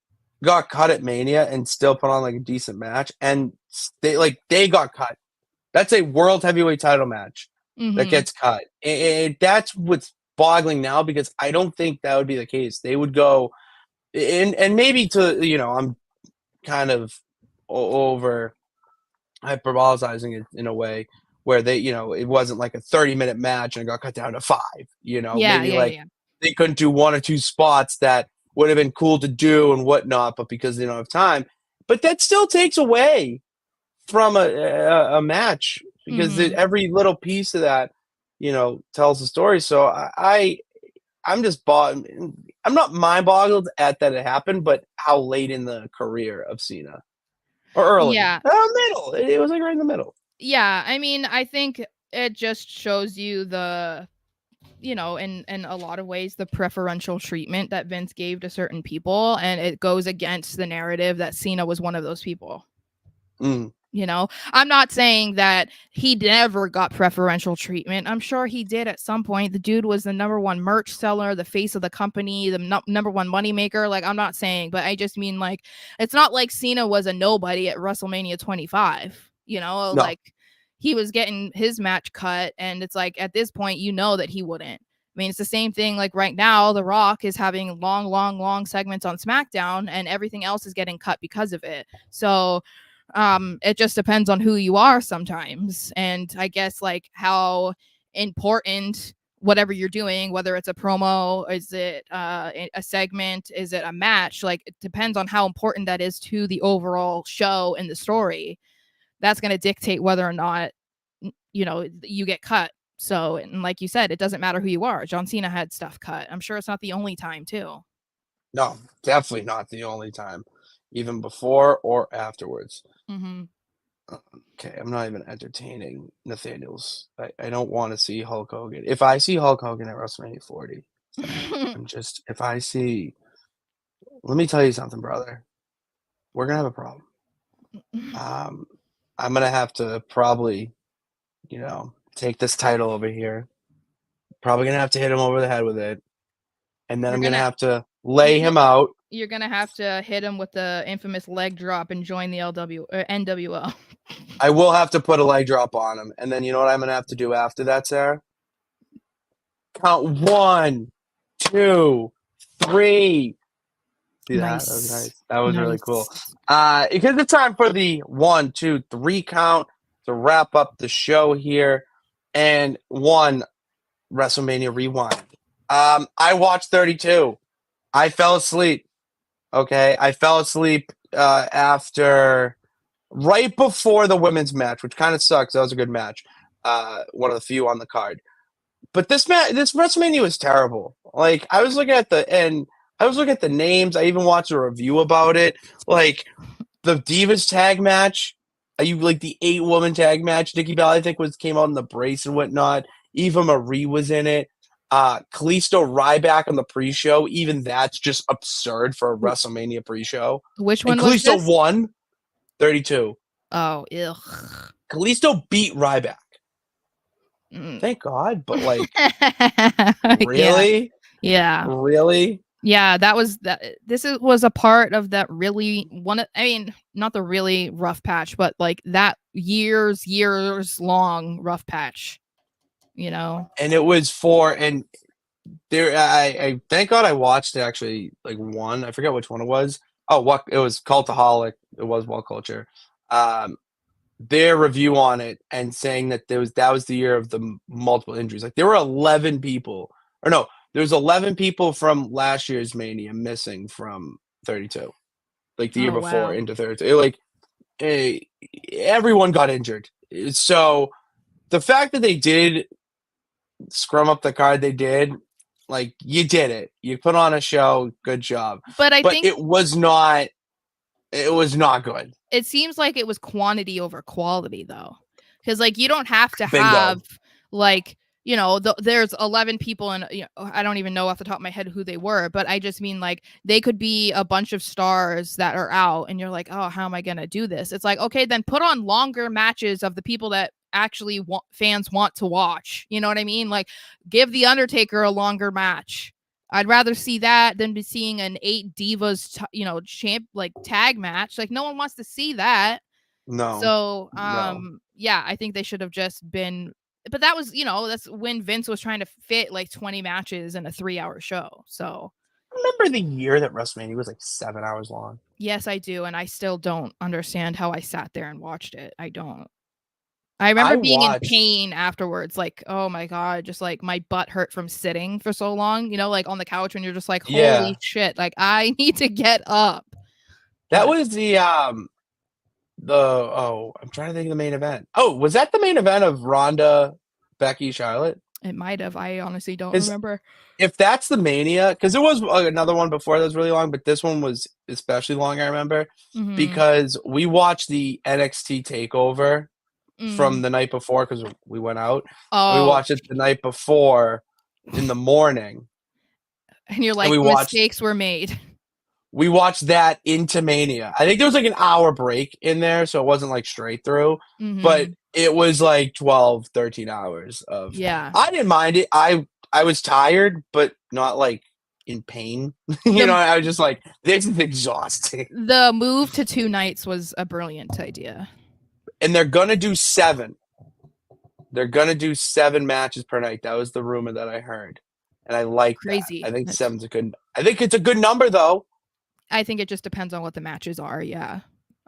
got cut at Mania and still put on like a decent match, and they got cut. That's a world heavyweight title match that gets cut. And that's what's boggling now, because I don't think that would be the case. They would go and maybe I'm kind of over hyperbolizing it in a way where they, it wasn't like a 30-minute match and it got cut down to 5, they couldn't do 1 or 2 spots that would have been cool to do and whatnot, but because they don't have time. But that still takes away from a match, because every little piece of that, tells a story. So I'm just I'm not mind boggled at that it happened, but how late in the career of Cena, or early, middle. It was like right in the middle. Yeah, I mean, I think it just shows you the, in a lot of ways, the preferential treatment that Vince gave to certain people, and it goes against the narrative that Cena was one of those people. I'm not saying that he never got preferential treatment. I'm sure he did at some point. The dude was the number 1 merch seller, the face of the company, the number 1 moneymaker. Like, I'm not saying, but I just mean, like, it's not like Cena was a nobody at WrestleMania 25. No. Like, he was getting his match cut, and it's like, at this point, that he wouldn't. I mean, it's the same thing. Like right now, The Rock is having long segments on SmackDown, and everything else is getting cut because of it. So it just depends on who you are sometimes. And I guess like how important whatever you're doing, whether it's a promo, is it a segment, is it a match, like it depends on how important that is to the overall show and the story. That's going to dictate whether or not, you get cut. So, and like you said, it doesn't matter who you are. John Cena had stuff cut. I'm sure it's not the only time too. No, definitely not the only time, even before or afterwards. Okay, I'm not even entertaining Nathaniel's. I don't want to see Hulk Hogan. If I see Hulk Hogan at WrestleMania 40, let me tell you something, brother. We're going to have a problem. I'm going to have to probably, take this title over here. Probably going to have to hit him over the head with it. And then I'm going to have to lay him out. You're going to have to hit him with the infamous leg drop and join the NWO. I will have to put a leg drop on him. And then you know what I'm going to have to do after that, Sarah? Count 1, 2, 3. See nice. That was nice. That was really cool. Because it's time for the 1, 2, 3 count to wrap up the show here. And 1, WrestleMania Rewind. I watched 32. I fell asleep. Okay, I fell asleep right before the women's match, which kind of sucks. That was a good match. one of the few on the card. But this WrestleMania was terrible. Like I was looking at the names. I even watched a review about it. Like the Divas tag match. You like the 8-woman tag match. Nikki Bella, I think, came out in the brace and whatnot. Eva Marie was in it. Kalisto Ryback on the pre-show. Even that's just absurd for a WrestleMania pre-show. Which And one was Kalisto this? won 32. Oh, ugh. Kalisto beat Ryback. Mm. Thank God, but like, Yeah. really? Yeah. Really? Yeah, that was that. Was a part of that really I mean, not the really rough patch, but like that years long rough patch. You know. And it was there. I thank God I watched actually like one. I forget which one it was. Oh, what it was Cultaholic. It was What Culture. Their review on it and saying that that was the year of the multiple injuries. Like there were 11 people, or no, there was 11 people from last year's Mania missing from 32, like the year Oh, before wow. into 32. Like everyone got injured. So the fact that they did scrum up the card they did, like you did it. You put on a show. Good job. But I But think it was not. It was not good. it seems like it was quantity over quality though, because like you don't have to Bingo. have like there's 11 people and I don't even know off the top of my head who they were, but I just mean like they could be a bunch of stars that are out and you're like, oh, how am I gonna do this? It's like, okay, then put on longer matches of the people that actually fans want to watch. You know what I mean? Like give the Undertaker a longer match. I'd rather see that than be seeing an 8 divas, tag match. Like no one wants to see that. No. So, No. yeah, I think they should have just been. But that was, that's when Vince was trying to fit like 20 matches in a 3-hour show. So, Remember the year that WrestleMania was like 7 hours long? yes, I do, and I still don't understand how I sat there and watched it. I don't. I remember being in pain afterwards, like, oh my God, just like my butt hurt from sitting for so long, like on the couch when you're just like, holy shit, like I need to get up. That was I'm trying to think of the main event. Oh, was that the main event of Ronda, Becky, Charlotte? It might have. I honestly don't remember. If that's the Mania, because there was another one before that was really long, but this one was especially long, I remember, because we watched the NXT TakeOver from the night before because we went out. Oh. We watched it the night before in the morning. And you're like, mistakes were made. We watched that into Mania. I think there was like an hour break in there, so it wasn't like straight through, but it was like 12, 13 hours of. Yeah. I didn't mind it. I was tired, but not like in pain. I was just like, this is exhausting. The move to 2 nights was a brilliant idea. And they're going to do 7. They're going to do 7 matches per night. That was the rumor that I heard. And I like crazy. That. I think 7's I think it's a good number though. I think it just depends on what the matches are. Yeah.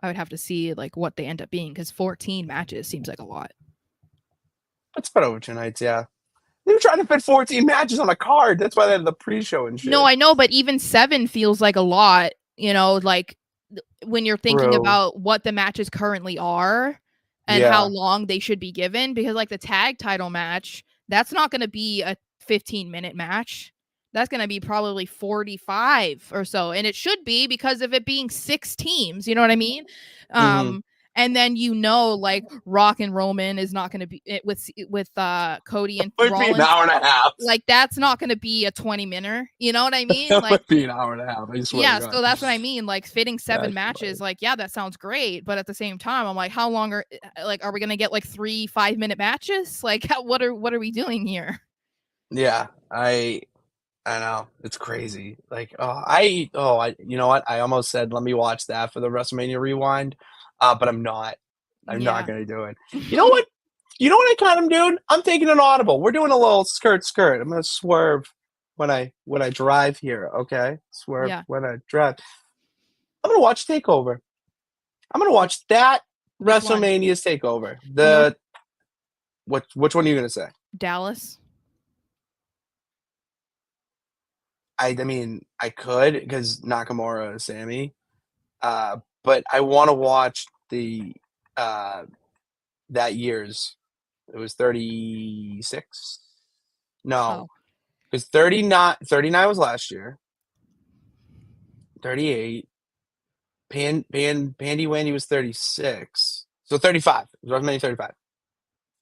I would have to see like what they end up being because 14 matches seems like a lot. Let's spread over 2 nights. Yeah. They were trying to fit 14 matches on a card. That's why they had the pre-show and shit. No, I know, but even 7 feels like a lot, like when you're thinking about what the matches currently are and how long they should be given, because like the tag title match, that's not going to be a 15-minute match. That's going to be probably 45 or so. And it should be because of it being 6 teams. You know what I mean? And then, like Rock and Roman is not going to be with Cody and Rollins. Be an hour and a half. Like that's not going to be a 20-minute. You know what I mean? That like would be an hour and a half. I swear. Yeah, so that's what I mean. Like fitting 7 matches. Like that sounds great, but at the same time, I'm like, how long are we going to get like 3 5-minute matches? Like what are we doing here? Yeah, I know it's crazy. Like, you know what? I almost said let me watch that for the WrestleMania Rewind, but I'm not. I'm not gonna do it. You know what? You know what I kind of doing? I'm taking an audible. We're doing a little skirt. I'm gonna swerve when I drive here. Okay, swerve when I drive. I'm gonna watch Takeover. I'm gonna watch that WrestleMania's Takeover. Which one are you gonna say? Dallas. I mean, I could because Nakamura is Sammy, but I want to watch the that year's It was 36. No, Oh. because 39 was last year. 38. Pandy Wendy was 36. So 35. It was WrestleMania 35.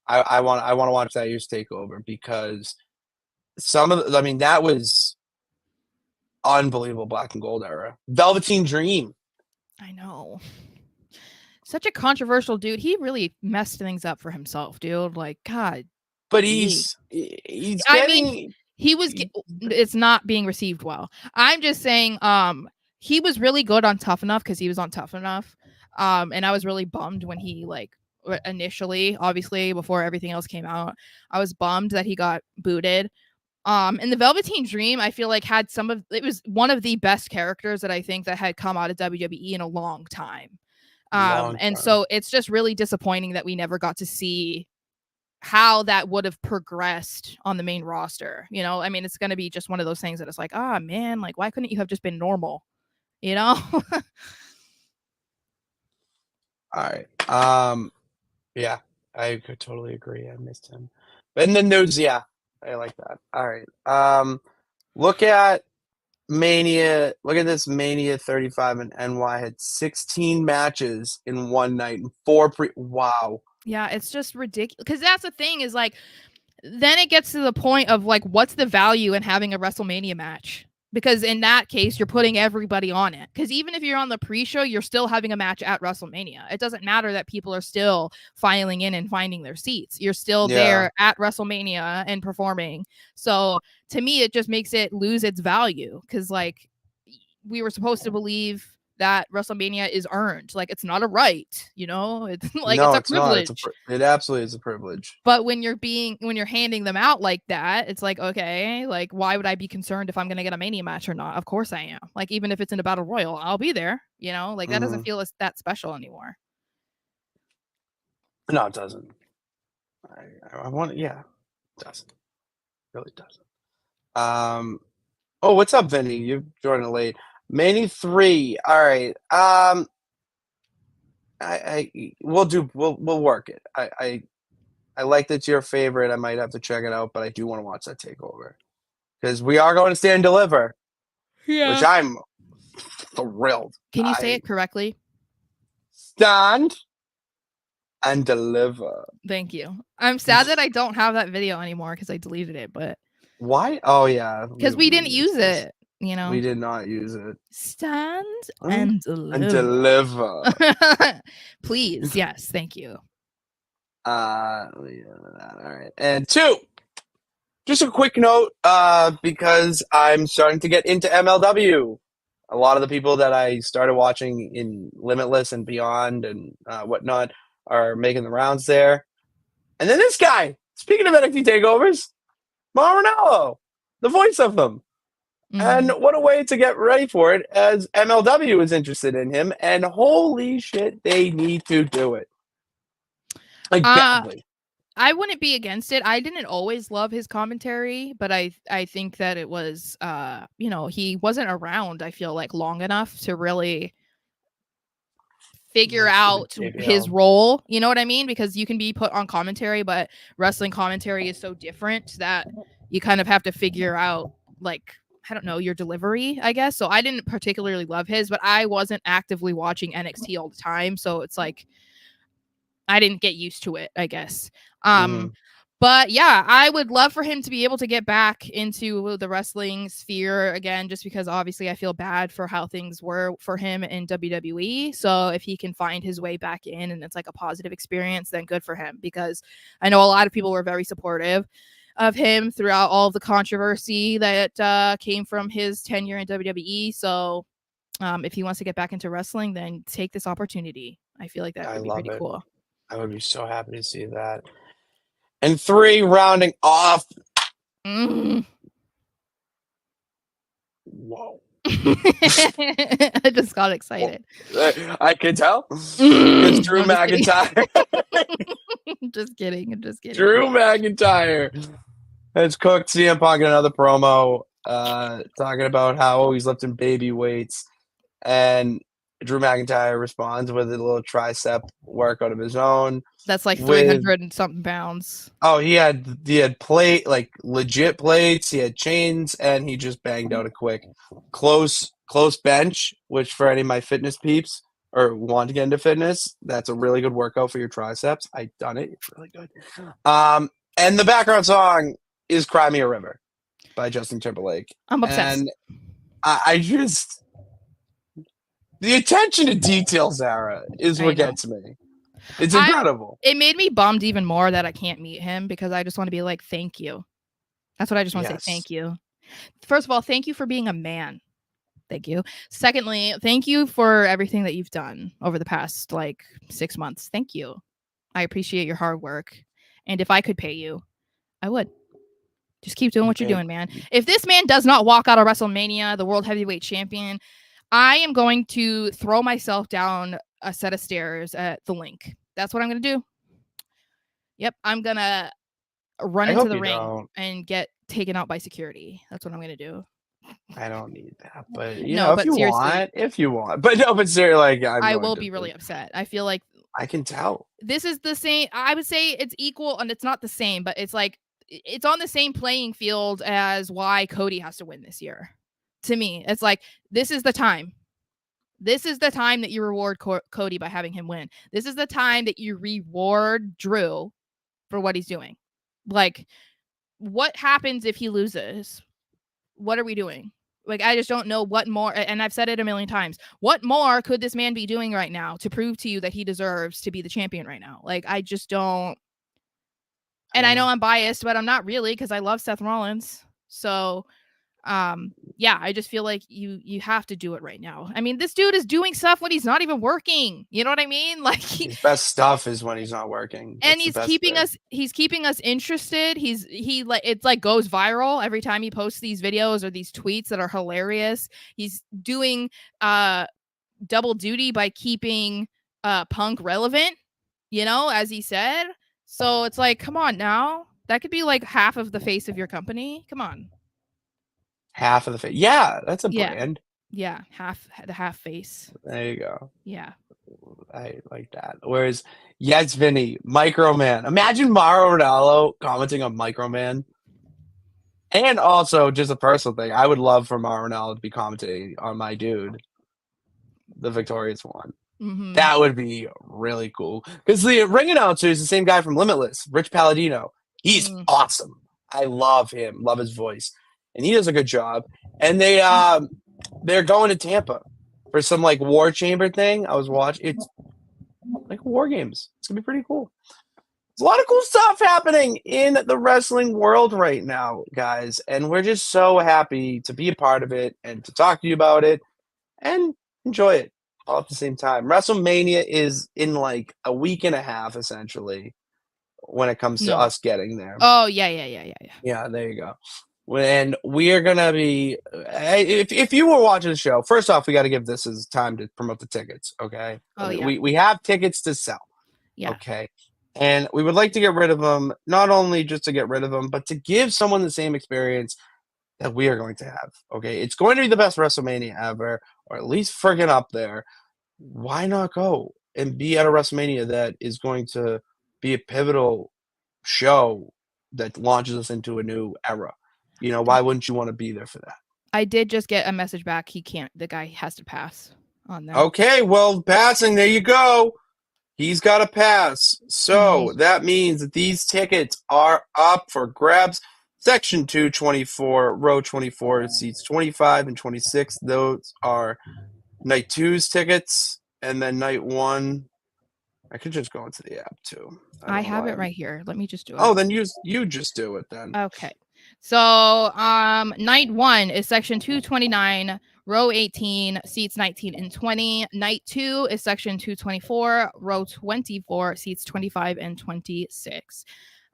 I want to watch that year's takeover because that was unbelievable black and gold era. Velveteen Dream. I know. Such a controversial dude. He really messed things up for himself, dude. Like, God. But Please. he's I getting mean, it's not being received well. I'm just saying, he was really good on Tough Enough because he was on Tough Enough. And I was really bummed when he initially, obviously before everything else came out, I was bummed that he got booted. And the Velveteen Dream, I feel like it was one of the best characters that I think that had come out of WWE in a long time. So it's just really disappointing that we never got to see how that would have progressed on the main roster. You know, I mean, it's going to be just one of those things that it's like, man, like, why couldn't you have just been normal? You know? All right. Yeah, I could totally agree. I missed him. And then there's, I like that. All right. Look at Mania. Look at this Mania 35 and NY had 16 matches in one night and 4 wow. Yeah, it's just ridiculous. Because that's the thing is like, then it gets to the point of like, what's the value in having a WrestleMania match? Because in that case, you're putting everybody on it. Because even if you're on the pre-show, you're still having a match at WrestleMania. It doesn't matter that people are still filing in and finding their seats. You're still there at WrestleMania and performing. So to me, it just makes it lose its value. Because like we were supposed to believe that WrestleMania is earned. Like it's not a right, you know? It's like No, it's a privilege. It absolutely is a privilege. But when you're handing them out like that, it's like, okay, like why would I be concerned if I'm gonna get a Mania match or not? Of course I am. Like even if it's in a battle royal, I'll be there. You know, like that doesn't feel that special anymore. No, it doesn't. I want it doesn't. It really doesn't. Oh, what's up, Vinny? You're joining late. Mania 3. All right. We'll work it. I like that your favorite. I might have to check it out, but I do want to watch that takeover because we are going to Stand and Deliver, which I'm thrilled. Can you say it correctly? Stand and Deliver. Thank you. I'm sad that I don't have that video anymore because I deleted it. But why? Oh yeah, because we didn't use it. You know, we did not use it. Stand and deliver. And deliver. Please, yes, thank you. All right. And 2, just a quick note, because I'm starting to get into MLW. A lot of the people that I started watching in Limitless and Beyond and whatnot are making the rounds there. And then this guy, speaking of NXT takeovers, Marinello, the voice of them. And what a way to get ready for it, as MLW is interested in him, and holy shit, they need to do it. Like badly. I wouldn't be against it. I didn't always love his commentary, but I think that it was he wasn't around, I feel like, long enough to really figure out his role. You know what I mean? Because you can be put on commentary, but wrestling commentary is so different that you kind of have to figure out, like, I don't know, your delivery, I guess. So I didn't particularly love his, but I wasn't actively watching NXT all the time. So it's like, I didn't get used to it, I guess. But yeah, I would love for him to be able to get back into the wrestling sphere again, just because obviously I feel bad for how things were for him in WWE. So if he can find his way back in and it's like a positive experience, then good for him, because I know a lot of people were very supportive of him throughout all the controversy that came from his tenure in WWE. So if he wants to get back into wrestling, then take this opportunity. I feel like that would be pretty cool. I would be so happy to see that. And 3, rounding off. Whoa. I just got excited. I can tell. It's Drew McIntyre. Just kidding. Drew McIntyre has cooked CM Punk in another promo, talking about how he's lifting baby weights. And Drew McIntyre responds with a little tricep workout of his own. That's like with 300 and something pounds. Oh, he had plate, like legit plates. He had chains, and he just banged out a quick close bench. Which for any of my fitness peeps or want to get into fitness, that's a really good workout for your triceps. I've done it; it's really good. And the background song is "Cry Me a River" by Justin Timberlake. I'm obsessed. And I just the attention to detail, Sara, is what gets me. It's incredible. It made me bummed even more that I can't meet him because I just want to be like, thank you. That's what I just want to say. Thank you. First of all, thank you for being a man. Thank you. Secondly, thank you for everything that you've done over the past 6 months. Thank you. I appreciate your hard work. And if I could pay you, I would. Just keep doing what you're doing, man. If this man does not walk out of WrestleMania, the World Heavyweight Champion, I am going to throw myself down a set of stairs at the link. That's what I'm going to do. Yep. I'm going to run into the ring and get taken out by security. That's what I'm going to do. I don't need that, but if you want. But seriously, I will be really upset. I feel like I can tell. This is the same. I would say it's equal, and it's not the same, but it's like it's on the same playing field as why Cody has to win this year. To me, it's like this is the time. This is the time that you reward Cody by having him win. This is the time that you reward Drew for what he's doing. Like, what happens if he loses? What are we doing? Like, I just don't know what more, and I've said it a million times. What more could this man be doing right now to prove to you that he deserves to be the champion right now? Like, I just don't. And I know I'm biased, but I'm not really because I love Seth Rollins. So, yeah, I just feel like you have to do it right now. I mean, this dude is doing stuff when he's not even working. You know what I mean? Like, his best stuff is when he's not working. That's and he's keeping us interested. It's like goes viral every time he posts these videos or these tweets that are hilarious. He's doing double duty by keeping Punk relevant, as he said. So it's like, come on now. That could be like half of the face of your company. Come on. Half of the face. Yeah, that's a brand. Yeah, the half face. There you go. Yeah. I like that. Whereas, yes, Vinny, Microman. Imagine Mauro Ranallo commenting on Microman. And also, just a personal thing, I would love for Mauro Ranallo to be commenting on my dude, the victorious one. Mm-hmm. That would be really cool. Because the ring announcer is the same guy from Limitless, Rich Palladino. He's awesome. I love him. Love his voice. And he does a good job. And they're going to Tampa for some War Chamber thing. I was watching. It's like War Games. It's gonna be pretty cool. There's a lot of cool stuff happening in the wrestling world right now, guys. And we're just so happy to be a part of it and to talk to you about it and enjoy it all at the same time. WrestleMania is in a week and a half, essentially, when it comes to us getting there. Oh, yeah. Yeah, there you go. And we are going to be, if you were watching the show, first off, we got to give this as time to promote the tickets, okay? Oh, yeah. We have tickets to sell, okay? And we would like to get rid of them, not only just to get rid of them, but to give someone the same experience that we are going to have, okay? It's going to be the best WrestleMania ever, or at least friggin' up there. Why not go and be at a WrestleMania that is going to be a pivotal show that launches us into a new era? Why wouldn't you want to be there for that? I did just get a message back. He can't. The guy has to pass on there. Okay, well, passing. There you go. He's got to pass. So that means that these tickets are up for grabs. Section 224, row 24, seats 25 and 26. Those are night 2's tickets. And then night 1, I could just go into the app too. I have it right here. Let me just do it. Oh, then you just do it then. Okay. So night 1 is section 229, row 18, seats 19 and 20. Night 2 is section 224, row 24, seats 25 and 26.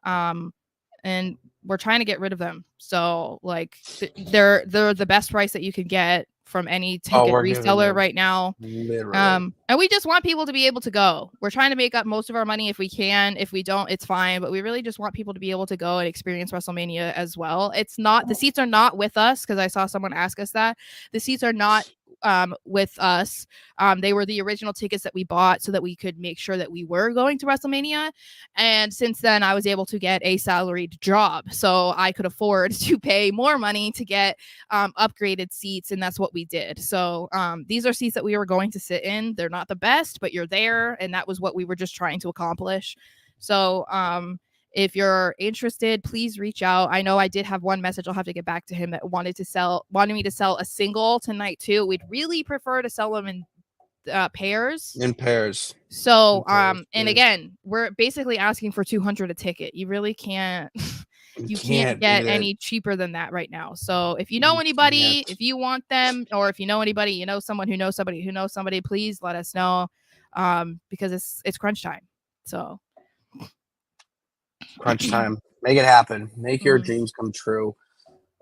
And we're trying to get rid of them. So they're the best price that you can get from any ticket reseller right now. Literally. And we just want people to be able to go. We're trying to make up most of our money if we can. If we don't, it's fine. But we really just want people to be able to go and experience WrestleMania as well. The seats are not with us, because I saw someone ask us that. The seats are not with us. They were the original tickets that we bought so that we could make sure that we were going to WrestleMania. And since then, I was able to get a salaried job, so I could afford to pay more money to get upgraded seats, and that's what we did. So these are seats that we were going to sit in. They're not the best, but you're there, and that was what we were just trying to accomplish. So if you're interested, please reach out. I know I did have one message. I'll have to get back to him that wanted me to sell a single tonight too. We'd really prefer to sell them in pairs. In pairs. So and again, we're basically asking for $200 a ticket. You really can't you can't get any cheaper than that right now. So if you know anybody, if you want them, or if you know anybody, you know someone who knows somebody who knows somebody, please let us know. Because it's crunch time. So Crunch time. Make it happen. Make your dreams come true.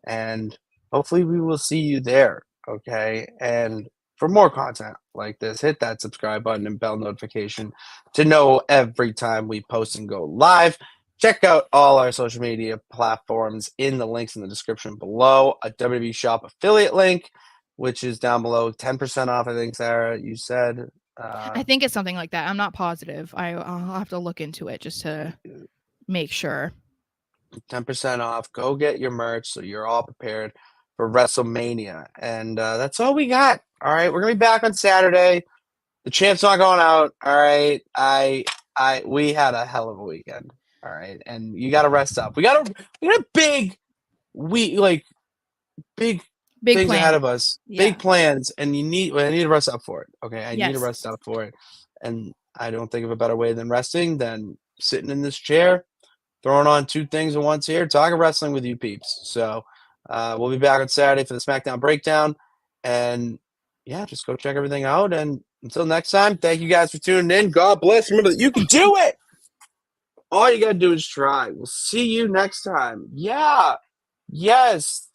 And hopefully we will see you there. Okay. And for more content like this, hit that subscribe button and bell notification to know every time we post and go live. Check out all our social media platforms in the links in the description below. A WWE Shop affiliate link, which is down below. 10% off, I think, Sarah, you said. I think it's something like that. I'm not positive. I'll have to look into it just to make sure. 10% off. Go get your merch so you're all prepared for WrestleMania. And that's all we got. All right. We're going to be back on Saturday. The champ's not going out. All right. We had a hell of a weekend. All right. And you got to rest up. We got a big things plan ahead of us. Yeah. Big plans. And I need to rest up for it. Okay. I need to rest up for it. And I don't think of a better way than resting than sitting in this chair, throwing on two things at once here, talking wrestling with you peeps. So we'll be back on Saturday for the SmackDown Breakdown. And, yeah, just go check everything out. And until next time, thank you guys for tuning in. God bless. Remember that you can do it. All you got to do is try. We'll see you next time. Yeah. Yes.